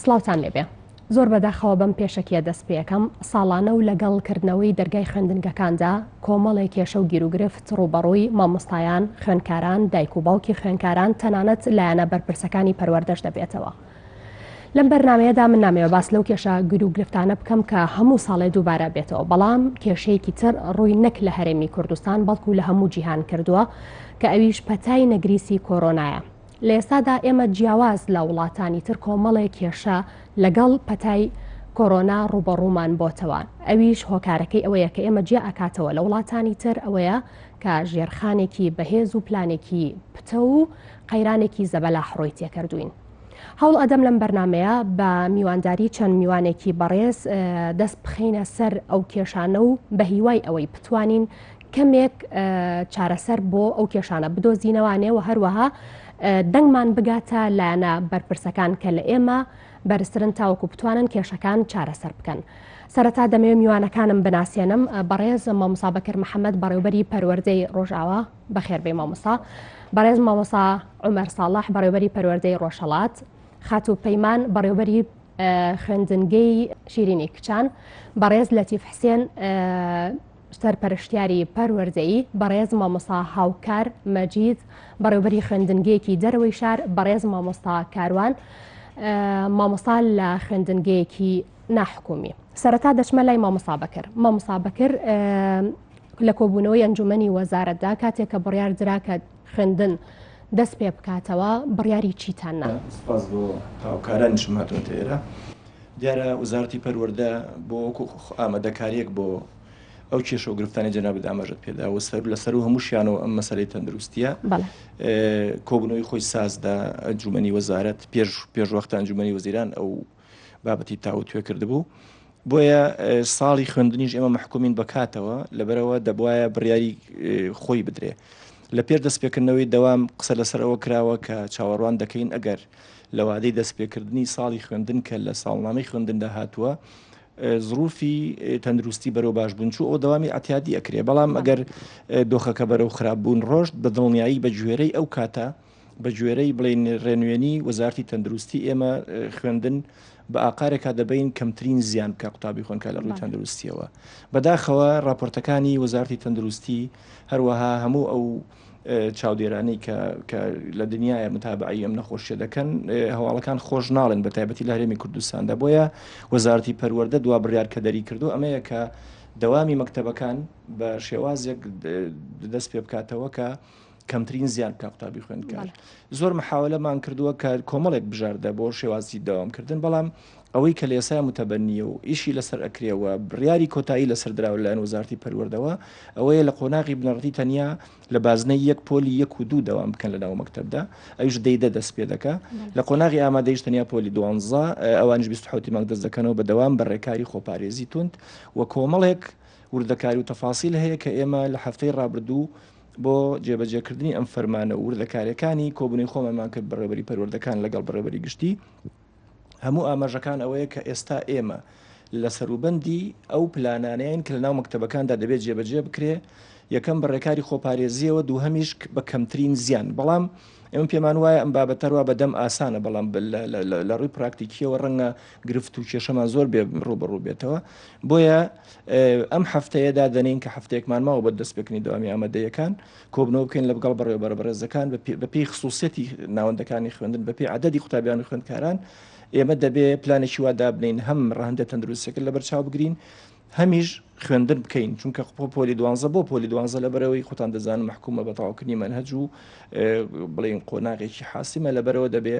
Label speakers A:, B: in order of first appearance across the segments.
A: سڵاوتان لێبێ زۆر بەداخەوە بەم پێشەکیە دەست پێەکەم ساڵانە و لەگەڵکردنەوەی دەرگای خوێندنگەکاندا کۆمەڵێک کێشە و گیرروگرفت ڕوبەڕووی مامۆستایان خوێندکاران دایک و باوکی خوێندکاران تەنانەت لایەنە بەرپرسەکانی پەروەردەش دەبێتەوە. لەم بەرنمەیەدا من نامەوە باس لەو کێشە گیرروگرفتانە بکەم کە هەموو ساڵێ دووبارە بێتەوە، بەڵام کێشەیەکی تر ڕووی نەک لە هەرێمی کوردستان بەڵکو لە هەموو جیهان کردووە کە ئەویش پەتای نەگریسی کۆرۆنایە. لە ئێستادا ئێمە جیاواز لە وڵاتانی تر کۆمەڵێک کێشە لەگەڵ پەتای کۆرۆنا ڕوبەڕوومان بۆتەوە. ئەویش هۆکارەکەی ئەوەیە کە ئێمە جیا ئەکاتەوە لە وڵاتانی تر ئەوەیە کە ژێرخانێکی بەهێز و پلانێکی پتە و قەیرانێکی زەبەلا حڕۆی تێکردوین. هەوڵ ئەدەم لەم بەرنمەیە بە میوانداری چەند میوانێکی بەڕێز دەست بخینە سەر ئەو کێشانە و بە هیوای ئەوەی بتوانین کەمێک چارەسەر بۆ ئەو کێشانە بدۆزینەوانێ و هەروەها دەنگمان بگاتە لایەنە بەرپرسەکان کە لە ئێمە بەرزترن تاوەکو بتوانن کێشەکان چارەسەر بکەن. سەرەتا دەمەوێت میوانەکانم بناسیێنم. بەڕێز مامۆستا بەکر محەممەد بەڕێوبەری پەروەردەی ڕۆژاوە بەخێربێ مامۆستا، بەڕێز مامۆستا عومەر ساڵح بەڕێوبەری پەروەردەی ڕۆژهەڵات، خاتوو پەیمان بەڕێوبەری خوێندنگەی شیرینی کچان، بەڕێز لەتیف حسێن سەرپەرشتیاری پەروەردەیی، بەڕێز مامۆستا هاوکار مەجید بەڕێوبەری خوێندنگەیەکی دەرەوەی شار، بەڕێز مامۆستا کاروان مامۆستا لە خوێندنگەیەکی ناحکومی. سەرەتا دەچمە لای مامۆستا بەکر. مامۆستا بەکر لە کۆبوونەوەی ئەنجومەنی وەزارەتدا کاتێک کە بڕیار درا کە خوێندن دەست پێ بکاتەوە بڕیاری چیتاننا؟
B: سپاس بۆ هاوکارانیشم هاتوونەتە ئێرە. دیارە وەزارەتی پەروەردە بۆ وەکو ئامادەکاریەک بۆ ئەو کێشە و گرفتانی جەنابەت ئاماژەت پێدا و لەسەر و هەمووشیانەوە ئەم مەسەلەی تەندروستیە کۆبوونەوەی خۆی سازدا ئەنجومەنی وەزارەت پێش وەختە ئەنجومەنی وەزیران ئەو بابەتی تاوت توێ کردبوو. بۆیە ساڵی خوێندنیش ئێمە محکومین بکاتەوە لەبەرەوە دەبوایە بڕیاری خۆی بدرێ. لە پێر دەستپێکردنەوەی دەوام قسە لەسەر ئەوە کراوە کە چاوەڕوان دەکەین ئەگەر لە وادەی دەستپێکردنی ساڵی خوێندن کە لە ساڵنامەی خوێندندا هاتووە زروفی تەندروستی بەرەو باشبوونچوو ئەو دەوامی ئەتیادی ئەکرێ، بەڵام ئەگەر دۆخەکە بەرەو خراپبوون ڕۆژ بە دڵنیایی بە گوێرەی ئەو کاتە بە گوێرەی بڵین ڕێنوێنی وەزارەتی تەندروستی ئێمە خوێندن بە ئاقارێکا دەبین کەمترین زیان بکە قوتابی خوێنکە لە ڕووی تەندروستیەوە. بەداخەوە راپۆرتەکانی وەزارەتی تەندروستی هەروەها هەموو ئەو چاودێرانی کە لە دنیاە متابعی ئەم نەخۆشیە دەکەن هەواڵەکان خۆش ناڵن بە تایبەتی لە هەرێمی کوردستاندا. بۆیە وەزارەتی پەروەردە دوا بڕیار کە دەری کردو ئەمەیە کە دەوامی مەکتەبەکان بە شێوازێک دەست پێ بکاتەوە کە کەمترین زیان بکە قوتابی خوێندکار. زۆر محاولەمان کردووە کە کۆمەڵێک بژاردە بۆ شێوازی داوامکردن، بەڵام ئەوەی کە لە ئێستا متەبەنیە و ئیشی لەسەر ئەکرێەوە بڕیاری کۆتایی لەسەر دراوە لەلایەن وەزارەتی پەروەردەوە ئەوەیە لە قۆناغی بنەڕەتی تەنیا لە بازنەی 1 پۆلی 1 و 2 دەوام بکەن لەناو مەکتەبدا، ئەویش دەیدە دەست پێ دەکە. لە قۆناغی ئامادەیش تەنیا پۆلی 12 ئەوانش 27 مانگ دەست دەکەنەوە بە دەوام بە ڕێکاری خۆپارێزی توند و کۆمەڵێک وردەکاری و تەفاسیل هەیە کە ئێمە لە هەفتەی ڕابردوو بۆ جێبەجێکردنی ئەم فەرمانە و وردەکاریەکانی کۆبوونی خۆمەمان کرد بەڕێوەبەری پەروەردەکان لەگەڵ بەڕێوەبەری گشتی. هەموو ئاماژەکان ئەوەیە کە ئێستا ئێمە لە سەروبەندی ئەو پلانانەیەن کە لە ناو مەکتەبەکاندا دەبێت جێبەجێ بکرێ، یەکەم بەڕێکاری خۆپارێزیەوە، دووهەمیش بە کەمترین زیان. بەڵام ئێمە پێمان وایە ئەم بابەتەروا بەدەم ئاسانە، بەڵام لە ڕووی پراکتیکیەوە ڕەنگە گرفت و کێشەمان زۆر بێ ڕوبەڕوو بێتەوە. بۆیە ئەم هەفتەیەدا دەنین کە هەفتەیەکمان ماوە بە دەستپێکردنی دەوامی ئامادەیەکان کۆبنەوە بکەین لەگەڵ بەڕێوەبەرزەکان بەپێی خصوصیەتی ناوەندەکانی خوێندن، بەپێی عەدەدی قوتابیانی خوێندکاران ئێمە دەبێ پلانێکی وا دابنین هەم ڕەهەندە تەندروستیەکە لە بەرچاو بگرین، هەمیش خوێندن بکەین، چونکە پۆلی 12 بۆ پۆلی 12 لەبەرەوەی خۆتان دەزانن محکومە بە تەواوکردنی مەنهەج و بڵین قۆناغێکی حاسیمە لەبەرەوە دەبێ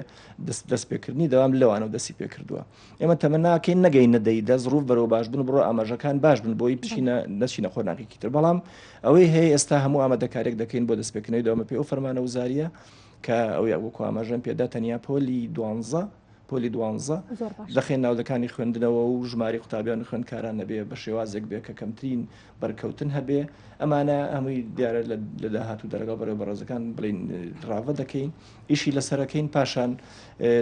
B: دەستپێکردنی دەوام لەوانە و دەستی پێ کردووە. ئێمە تەمەناکەین نەگەین نەدەیدا زروف بەرەو باش بن بڕۆ ئاماژەکان باش بن بۆی نەچینە قۆناغێکی تر، بەڵام ئەوەی هەیە ئێستا هەموو ئامادەکارێک دەکەین بۆ دەستپێکردنەوەی دەوامە پێ ئەو فەرمانە وزاریە کە ئەوەی وەکو ئاماژەم پێدا تەنیا پۆلی 12 دەخێن ناودەکانی خوێندنەوە و ژماری قوتابیان و خوێندکاران نەبێ بە شێوازێک بێ کە کەمترین بەرکەوتن هەبێ. ئەمانە هەمووی دیارە لە داهات و دەرەگەڵ بەڕێوەبەرزەکان بڵین ڕاوە دەکەین، ئیشی لەسەرەکەین، پاشان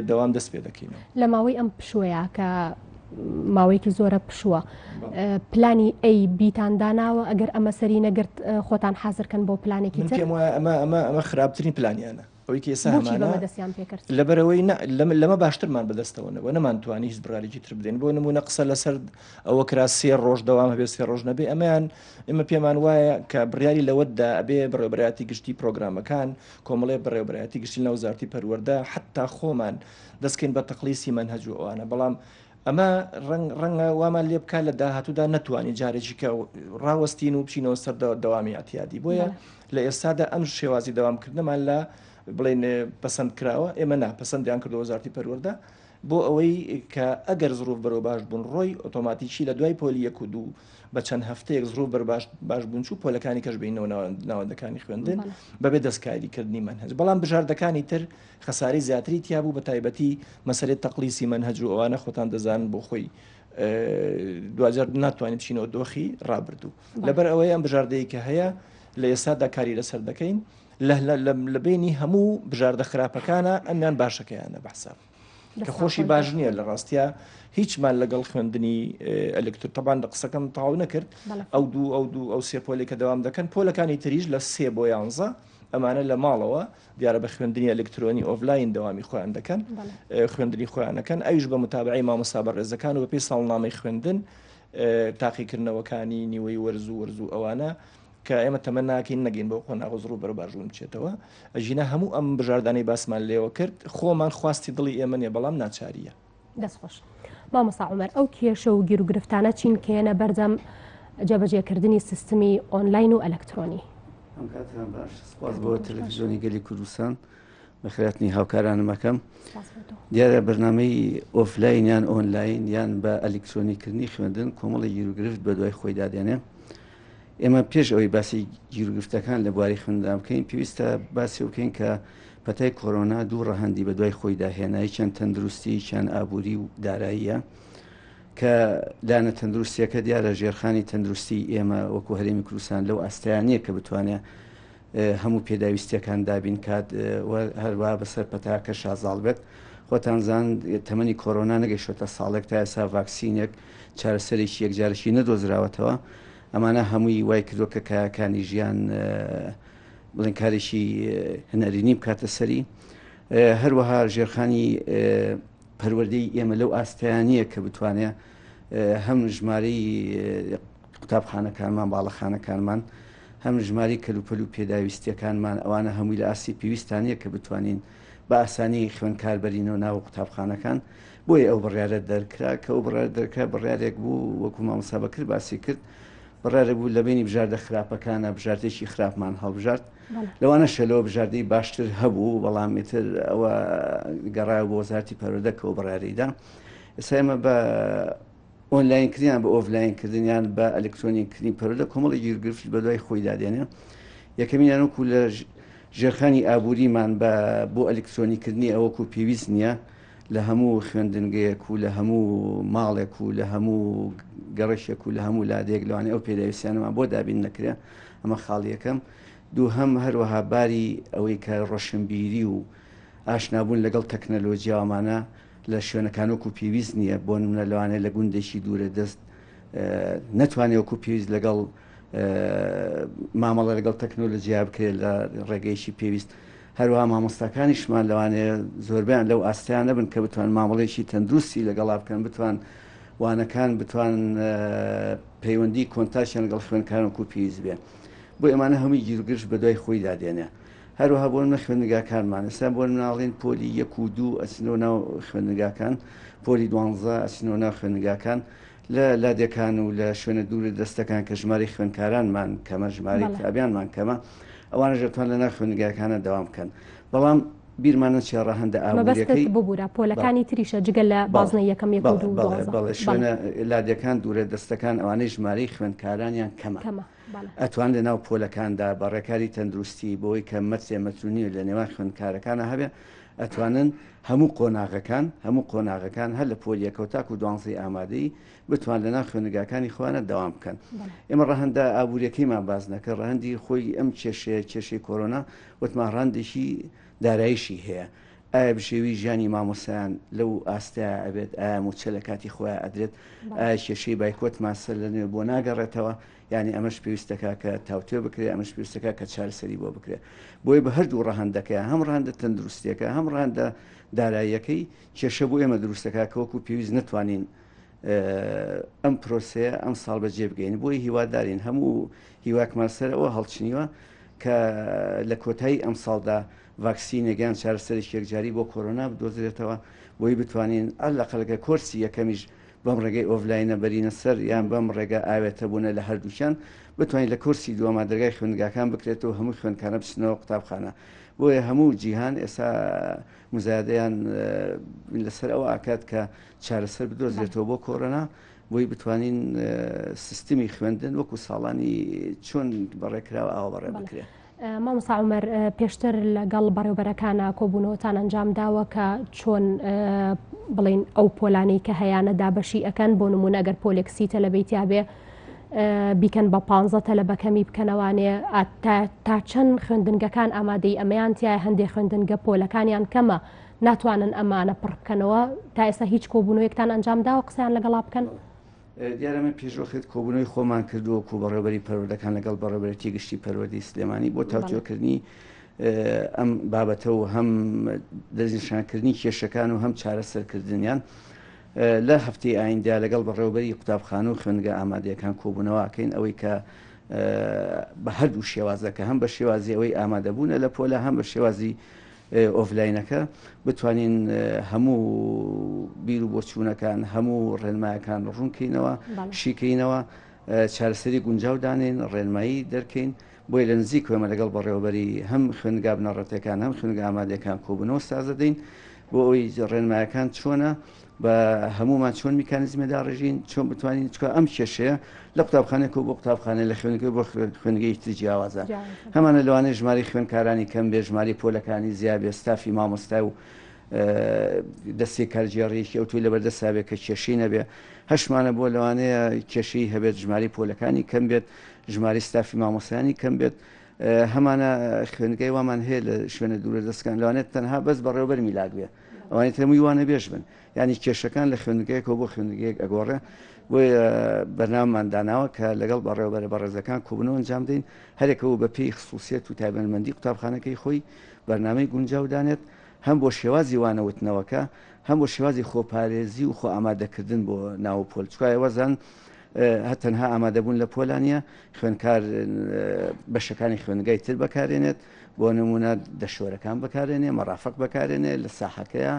B: دەوام دەست پێ دەکەینەوە.
A: لە ماوەی ئەم پشوەیە کە ماوەیەکی زۆرە پشووە پلانی ئەی بیتانداناوە ئەگەر ئەمە سەری نەگرت خۆتان حازرکەن بۆ پلانێکی تر؟
B: پێم وایە ئەمە خراپترین پلانیانە. ئەوەی کە ئێستا هەمانە
A: دەستیان پێکرد
B: لەبەرەوەی لەمە باشترمان بەدەستەوەنەوە نەمانتوانی هیچ بڕارێکی تر بدەین بۆ نمونە قسە لەسەر ئەوە کرا 3 ڕۆژ دەوام هەبێ 3 ڕۆژ نەبێ ئێمە پێمان وایە کە بڕیاری لەوەدا ئەبێ بەڕێوەبەرایەتی گشتی پرۆگرامەکان کۆمەڵێ بەڕێوەبەرایەتی گشتی لە وزارەتی پەروەردە حتا خۆمان دەستکەین بە تەقلیسی منهەج و ئەوانە بەڵام ئەمە ڕەنگە وامان لێ بکات لە داهاتوودا نەتوانانی جارێکی کە ڕاوەستین و بچینەوە سەر دەوامی ئەتیادی بۆیە لە ئێستادا ئەم شێوازی دەوامکردنەمان لە بڵێن پەسەند کراوە ئێمە پەسەندیان کردو وەزارەتی پەروەردە بۆ ئەوەی کە ئەگەر زروف بەرەو باش بوون ڕۆی ئۆتۆماتیکی لە دوای پۆلی 1 و 2 بە چەند هەفتەیەک زروف باش بوون چوو پۆلەکانی کەش بینەوە ناوەندەکانی خوێندن بەبێ دەستکاریکردنی منهەج بەڵام بژاردەکانی تر خەساری زیاتری تیا بوو بە تایبەتی مەسەلەی تەقلیسی منهەج و ئەوانە خۆتان دەزانن بۆ خۆی دوجار ناتوانین بچینەوە دۆخی ڕابردوو لەبەر ئەوەی ئەم بژاردەیە کە هەیە لە ئێستادا کاری لەسەر دەکەین لە بینی هەموو بژاردە خراپەکانە ئەمیان باشەکەیانە بەحساب کە خۆشی باش نییە لە ڕاستیا هیچمان لەگەڵ خوێندنی ئەلکتور تەبان لە قسەکەم تەواو نەکرد ئەو سێ پۆلێک کە دەوام دەکەن پۆلەکانی تریش لە 3 بۆ 11 ئەمانە لە ماڵەوە دیارە بە خوێندنی ئەلکترۆنی ئۆفلاین دەوامی خۆیان دەکەن خوێندنی خۆیانەکەن ئەویش بە متابعی مامۆستا بەڕێزەکان و بەپێی ساڵنامەی خوێندن تاقیکردنەوەکانی نیوەی وەرز و ئەوانە کە ئێمە تەمە ناکەین نەگەین بۆ خۆ ناغۆزڕوو بەرە باشوون بچێتەوە ئەژینە هەموو ئەم بژاردانەی باسمان لێوە کرد خۆمان خواستی دڵی ئێمە نیە بەڵام ناچاریە
A: دەستخۆش مامۆستا عومەر ئەو کێشە و گیر و گرفتانە چین کێنە بەردەم جێبەجێکردنی سیستمی ئۆنلاین و ئەلکترۆنی
C: سپاس بۆ تەلەڤیزیۆنی گەلی کوردستان بەخێراتنی هاوکارانمەکەم دیارە بەرنامەی ئۆفلاین یان ئۆنلاین یان بە ئەلکترۆنیکردنی خوێندن کۆمەڵی گیر و گرفت بە دوای خۆی دادێنێ ئێمە پێش ئەوەی باسی گیرگرفتەکان لە بواری خوێندان بکەین پێویستە باسی بکەین کە پەتای کۆرۆنا دوو ڕەهەندی بە دوای خۆی داهێنایی چەند تەندروستی چەند ئابووری و داراییە کە لانە تەندروستیەکە دیارە ژێرخانی تەندروستی ئێمە وەکو هەرێمی کوردستان لەو ئاستایانەیە کە بتوانێت هەموو پێداویستیەکان دابین کات هەروە بەسەر پەتاکە شازاڵ بێت خۆتان زان تەمەنی کۆرۆنا نەگەیشتە ساڵێک تا ئێستا ڤاکسینێک چارەسەرێکی یەکجارشی نەدۆزراوەتەوە ئەمانە هەمووی وای کردووە کە کایەکانی ژیان بڵێن کارێکی هەنەرینی بکاتە سەری هەروەها ژێرخانی پەروەردەی ئێمە لەو ئاستایانیە کە بتوانێت هەم ژمارەی قوتابخانەکانمان باڵەخانەکانمان هەم ژماری کەلوپەل و پێداویستیەکانمان ئەوانە هەمووی لە ئاسی پێویستانیە کە بتوانین بە ئاسانی خوێندکار بەرینەوە ناو قوتابخانەکان بۆیە ئەو بڕیارە دەرکرا کە ئەو بڕیار دەرکرا بڕیارێک بوو وەکو مامۆستا بەکر باسی کرد بڕیارە بوو لە بینی بژاردە خراپەکانە بژاردێکی خراپمان هەڵبژارد لەوانە شەلەوە بژاردەی باشتر هەبوو بەڵام ئیتر ئەوە گەڕایە بۆ وەزارەتی پەروەردە کە ئەو بڕیارەیدا ئێستا ئێمە بە ئۆنلاینکردیان بە ئۆفلاینکردنیان بە ئەلکترۆنیکردنی پەروەردە کۆمەڵی گیرگرفت بە دوای خۆی دادێنێ یەکەمینیان وەکو لە ژێرخانی ئابووریمان بۆ ئەلکترۆنیکردنی ئەوەکو پێویست نییە لە هەموو خوێندنگەیەک و لە هەموو ماڵێک و لە هەموو گەڕشێک و لە هەموو لادێک لەوانێ ئەو پێداویستیانەمان بۆ دابین نەکرێ ئەمە خاڵ یەکەم دوو هەم هەروەها باری ئەوەی کە ڕۆشنبیری و ئاشنابوون لەگەڵ تەکنەلۆجیاوامانە لە شوێنەکان وەکو پێویست نییە بۆ نمونە لەوانەیە لە گوندێکی دوورە دەست نەتوانێت وەکو پێویست لەگەڵ مامەڵە لەگەڵ تەکنۆلۆژیا بکرێت لە ڕێگەیشی پێویست هەروەها مامۆستاکانیشمان لەوانەیە زۆربیان لەو ئاستیان نەبن کە بتوان مامەڵێکی تەندروستی لەگەڵا بکەن بتوان وانەکان بتوان پەیوەندی کۆنتاکیان لەگەڵ خوێندکارن و پێویست بێن بۆ ئێمانە هەمووی گیرگرش بە دوای خۆی دادێنێ هەروەها بۆ منە خوێندنگاکانمان ئێستا بۆ مناڵێن پۆلی 1 و 2 ئەچنەوە ناو خوێندنگاکان پۆلی 12 ئەچنەوە ناو خوێندنگاکان لە لادەکان و لە شوێنە دوورە دەستەکان کە ژماری خوێندکارانمان کەمە ژماری کتابیانمان کەمە ئەوانە ژەتوان لە ناو خوێندنگاکانە دەوام بکەن بەڵام بیرمانە چێڕە هەندە ئابوووریەکەی
A: ببوورە پۆلەکانی تریشە جگە لە بازنە یەکەم
C: بەڵێ شوێنە لادەکان دوورە دەستەکان ئەوانەی ژمارەی خوێندکارانیان کەمە ئەتوان لە ناو پۆلەکاندا بە ڕێکاری تەندروستی بۆی کە مەترێ مەترونی لە نێوان خوێندکارەکانە هەبێ ئەتوانن هەموو قۆناغەکان هەر لە پۆلیەکە تاکو و دوانزەی ئامادەی بتوان لە ناو خوێندنگاکانی خۆیانە دەوام بکەن ئێمە ڕەهەندە ئابوووریەکەیمان باز نەکە ڕەهەندی خۆی ئەم کێشەی کۆرۆنا وتمان ڕاندێکی دارایشی هەیە ئایا بژێوی ژیانی مامۆسایان لەو ئاستەیە ئەبێت ئایا موچە لە کاتی خۆیان ئەدرێت ئایا کێشەی بایکۆت ماسە لە نوێ بۆ ناگەڕێتەوە یعنی ئەمەش پێویستەکە کە تاوتێ بکرێت ئەمەش پێویستەکە کە چارەسەری بۆ بکرێت بۆی بە هەردوو ڕەهەندەکە هەم ڕەهەندە تەندروستیەکە هەم ڕەهەندە داراییەکەی کێشە بۆ ئێمە دروستەکە کە وەکو پێویست نتوانین ئەم پرۆسەیە ئەم ساڵ بەجێ بگەین بۆی هیوادارین هەموو هیواکمان سەرەوە هەڵچنیوە کە لە کۆتایی ئەم ساڵدا ڤاکسینێگەیان چارەسەری یەکجاری بۆ کۆرۆنا بدۆزرێتەوە بۆی بتوانین ئەلەقەلەکە کۆرسی یەکەمیش بەم ڕێگەی ئۆڤلاینە بەرینە سەر یان بەم ڕێگە ئاوێتە بوونە لە هەردووچان بتوانین لە کورسی دووەما دەرگای خوێندگاکان بکرێتەوە هەموو خوێندکانە بچنەوە قوتابخانە بۆیە هەموو جیهان ئێستا مزایدەیان لەسەر ئەوە ئاکات کە چارەسەر بدۆزرێتەوە بۆ کۆرۆنا بۆی بتوانین سیستمی خوێندن وەکو ساڵانی چۆن بەڕێکراوە ئاوا بەڕێ بکرێت.
A: مامۆستا عومەر پێشتر لەگەڵ بەڕێوەبەرەکانە کۆبوونەوەتان ئەنجام داوە کە چۆن بڵین ئەو پۆلانەی کە هەیەە دابەشی ئەەکەن بۆ نمونە ئەگەر پۆلێکسیتە لە بیتیا بێ بیکەن بە 15 تە لە بەکەمی بکەنەوانێ تا چەند خوێندنگەکان ئامادەی ئەمەیان تایە هەندێک خوێندنگە پۆلەکانیان کەمە ناتوانن ئەمانە پڕ بکەنەوە تا ئێستا هیچ کۆبوونەوەیەکتان ئەنجام داوە قسەیان لەگەڵا بکەن.
C: دیارەمە پێشۆخێت کۆبوونەوەی خۆمان کردووە و بەڕێوەبەری پەروەردەکان لەگەڵ بەڕێوەبەرەتی گشتی پەروەردەی سلێمانی بۆ تاوتوێکردنی ئەم بابەتە و هەم دەستنیشانکردنی کێشەکان و هەم چارەسەرکردنیان لە هەفتەی ئایندا لەگەڵ بەڕێوەبەری قوتابخانە و خوێندنگە ئامادەیەکان کۆبوونەوەکەین ئەوەی کە بە هەردوو شێوازەکە هەم بە شێوازی ئەوەی ئامادەبوونە لە پۆلە هەم بە شێوازی ئۆڤلاینەکە بتوانین هەموو بیر و بۆچوونەکان هەموو ڕێنمایەکان ڕوونکەینەوە شیکەینەوە چارەسەری گونجاو دانین ڕێنمایی دەرکەین بۆی لە نزیک کوێمە لەگەڵ بەڕێوەبەری هەم خوێندنگا بنەڕەتەکان هەم خوێندنگە ئامادەکان کۆبوونەوە سازە دەین بۆ ئەوی ڕێنمایەکان چۆنە بە هەمومان چۆن میکانیزمێدا ڕێژین چۆن بتوانین چکە ئەم کێشەیە لە قوتابخانێک و بۆ قوتابخانە لە خوێنگە بۆ خوێنگەی تر جیاوازە هەمانە لەوانەیە ژماری خوێندکارانی کەم بێ ژماری پۆلەکانی زیابێ ستافی مامۆستا و دەستی کارجیێڕیەکی ئەوتوی لەبەردەستا بێت کە کێشەی نەبێ هەشمانە بۆ لەوانەیە کێشەی هەبێت ژماری پۆلەکانی کەم بێت ژماری ستافی مامۆستایانی کەم بێت هەمانە خوێندگەی وامان هەیە لە شوێنە دوورە دەستکان لەوانێت تەنها بەس بەڕێوەبەر میلاک بێ ئەوانێت هەمووی وانە بێژ بن ینی کێشەکان لە خوێندگەیەکەوە بۆ خوێندگەیەک ئەگۆڕێ بۆی بەرنامەمان داناوە کە لەگەڵ بەڕێوەبەرە بەڕێزەکان کۆبوونەوە ئەنجام دەین هەرێکەوە بە پێی خصوصیت و تایبەتمەندی قوتابخانەکەی خۆی بەرنامەی گونجاو دانێت هەم بۆ شێوازی وانەوتنەوەکە هەم بۆ شێوازی خۆپارێزی و خۆ ئامادەکردن بۆ ناو پۆل چکایە وەزان هەتەنها ئامادەبوون لە پۆلانیە خوێندکار بەشەکانی خوێندگای تر بەکارێنێت بۆ نمونە دەشۆرەکان بەکارێنێ مەرافق بەکارێنێ لە ساحەکەیە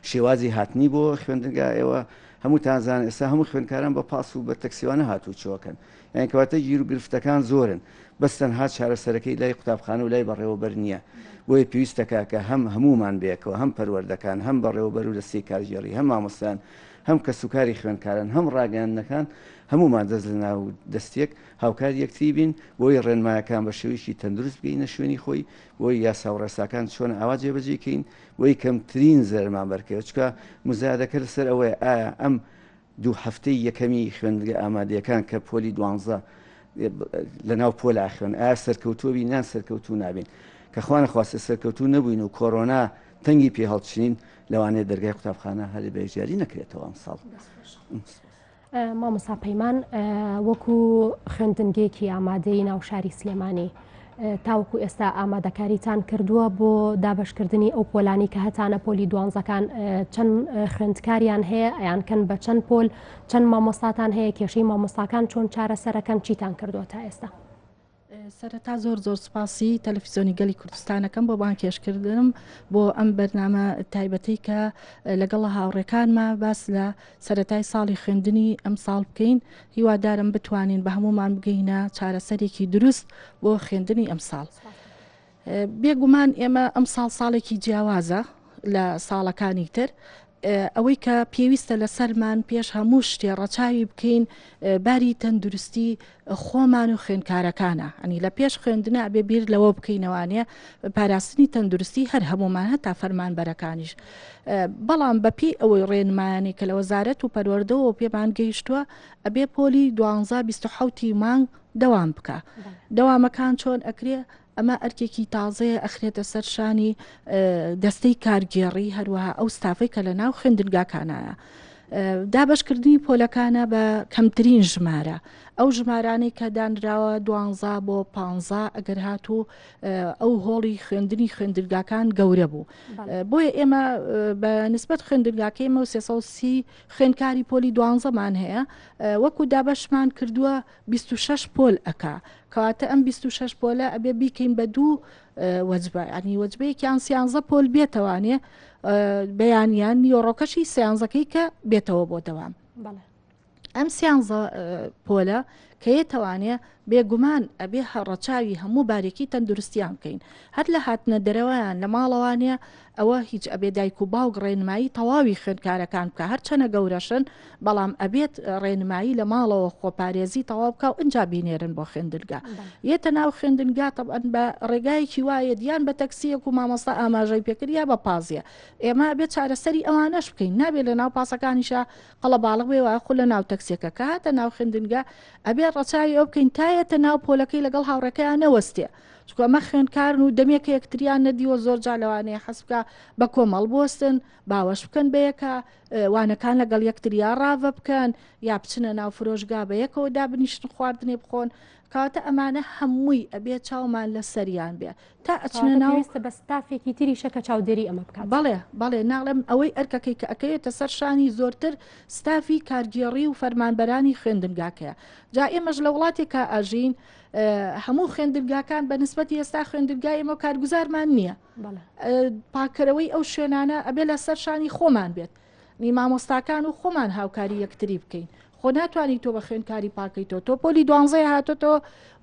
C: شێوازی هاتنی بۆ خوێندنگا ئێوە هەموو تازان ئێستا هەموو خوێندکاران بە پاس و بە تەکسیوانە هاتوو چۆکەن یان کەواتە گیر و گرفتەکان زۆرن بەس تەنها چارەسەرەکەی لای قوتابخانە و لای بەڕێوەبەر نییە بۆیە پێویستەکە کە هەمومان بێکەوە هەم پەروەردەکان هەم بەڕێوەبەر و دەستی کارژێڕی هەم مامۆستایان هەم کە سوکاری خوێندکارن هەم ڕاگەیاندنەکان هەمومان دەست لە ناو دەستێک هاوکار یەکتری بین بۆی ڕێنمایەکان بە شێوەیەکی تەندروست بگەینە شوێنی خۆی بۆی یاساوڕێساکان چۆن ئاوا جێبەجێکەین بۆی کەمترین زەرمان بەرکەوە چکە مزایدەکە لەسەر ئەوەیە ئایا ئەم دوو هەفتەی یەکەمی خوێندنگە ئامادەیەکان کە پۆلی 12 لە ناو پۆلا خوێن ئایا سەرکەوتووەبی نان سەرکەوتوو نابین کە خوانە خواستە سەرکەوتوو نەبووین و کۆرۆنا تەنگی پێ هەڵچنین لەوانەیە دەرگای قوتابخانە هەری بەهێژاری نەکرێتەوە ئەم ساڵ.
A: مامۆستا پەیمان وەکو خوێندنگێکی ئامادەی ناو شاری سلێمانی تاوەکو ئێستا ئامادەکاریتان کردووە بۆ دابشکردنی ئەو پۆلانی کە هەتانە پۆلی دوانزەکان چەند خوێندکاریان هەیە ئەیان کەن بە چەند پۆل چەند مامۆستاتان هەیە کێشەی مامۆستاکان چۆن چارەسەرەکەن چیتان کردووە تا ئێستا؟
D: سەرەتا زۆر سوپاسی تەلەڤیزیۆنی گەلی کوردستانەکەم بۆ بانکێشکردنم بۆ ئەم بەرنامە تایبەتی کە لەگەڵ هاوڕێکانمە باس لە سەرەتای ساڵی خوێندنی ئەم ساڵ بکەین هیوادارم بتوانین بە هەمومان بگەینە چارەسەرێکی دروست بۆ خوێندنی ئەم ساڵ. بێگومان ئێمە ئەم ساڵ ساڵێکی جیاوازە لە ساڵەکانی تر ئەوەی کە پێویستە لە سەرمان پێش هەموو شتێ ڕەچاوی بکەین باری تەندروستی خۆمان و خوێندکارەکانە ئەنی لە پێش خوێندنە ئەبێ بیر لەوە بکەینەوانێ پاراستنی تەندروستی هەر هەمومان هەتا فەرمانبەرەکانیش بەڵام بەپی ئەوەی ڕێنمایانی کە لە وەزارەت و پەروەردەوە پێمان گەیشتووە ئەبێ پۆلی 12 مانگ دەوام بکە دەوامەکان چۆن ئەکرێ ئەمە ئەرکێکی تازەیە ئەخرێتە سەر شانی دەستەی کارگێڕی هەروەها ئەو ستافەی کە لە ناو خوێندنگاکانایە. دابشکردنی پۆلەکانە بە کەمترین ژمارە ئەو ژمارانەی کە دانراوە 12 بۆ 15 ئەگەر هاتوو ئەو هۆڵی خوێندنی خوێندنگاکان گەورە بوو. بۆیە ئێمە بە نسبەت خوێندنگاکەیمە و 330 خوێندکاری پۆلی 12مان هەیە وەکو دابەشمان کردووە 26 پۆل ئەکا کەواتە ئەم 26 پۆلە ئەبێ بیکەین بە دوو وەجبە ینی وەجبەیەکیان 13 پۆل بێتەوانێ بەیانیان نیۆڕۆکەشی سیانزەکەی کە بێتەوە بۆ دەوام. ئەم سیانزە پۆلە کە یێتەوانێ بێگومان ئەبێ هەڕەچاوی هەموو بارێکی تەندروستیان بکەین هەر لە هاتنە دەرەوەیان لە ماڵەوانە ئەوە هیچ ئەبێ دایک و باوک ڕێنمایی تەواوی خوێندکارەکان بکە هەرچەنە گەورەشن بەڵام ئەبێت ڕێنمایی لە ماڵەوە خۆپارێزی تەواو بکە و ئەنجا بینێرن بۆ خوێندنگا یێتە ناو خوێندنگا تەبەن بە ڕێگایەکی وایە دیان بە تەکسیەک و مامۆستا ئاماژەی پێکردیا بە پازیە ئێمە بێت چارەسەری ئەوانەش بکەین نابێت لە ناو پاسەکانیشە قەڵە باڵغ بێ وە خو لە ناو تەکسیەکە کە هاتە ناو خوێندنگا ئەبێ ڕەچاوی ئەو بکەین تایەتە ناو پۆلەکەی لەگەڵ هاوڕەکەیان نەوەستێ چکە ئەمە خوێندکارن و دەمێکە یەکتریان نەدیوە زۆر جا لەوانەیە حەسبکە بە کۆمەڵ بۆستن باوەش بکەن بەیەکە وانەکان لەگەڵ یەکتریا ڕاوە بکەن یا بچنە ناو فرۆشگا بە یەکەوە دابنیشتن خواردنێ بخۆن کاتە ئەمانە هەمووی ئەبێ چاومان لە سەریان بێ تا ئەچنە ناوستە
A: بە ستافێکی تریشە کە چاودێری ئەمە بکات.
D: بەڵێ ناڵێم ئەوەی ئەرکەکەی کە ئەەکەوێتە سەر شانی زۆرتر ستافی کارگێڕی و فەرمانبەرانی خوێندنگاکەیە جا ئێمەش لە وڵاتێکە ئاژین هەموو خوێندنگاکان بە نسبەتی ئێستا خوێندنگای ئێمە کارگوزارمان نییە پاکەرەوەی ئەو شوێنانە ئەبێ لە سەر شانی خۆمان بێت نی مامۆستاکان و خۆمان هاوکاری یەکتری بکەین خۆ ناتوانانی تۆ بە خوێندکاری پاکەیتەوە تۆ پۆلی 12 هاتۆتەوە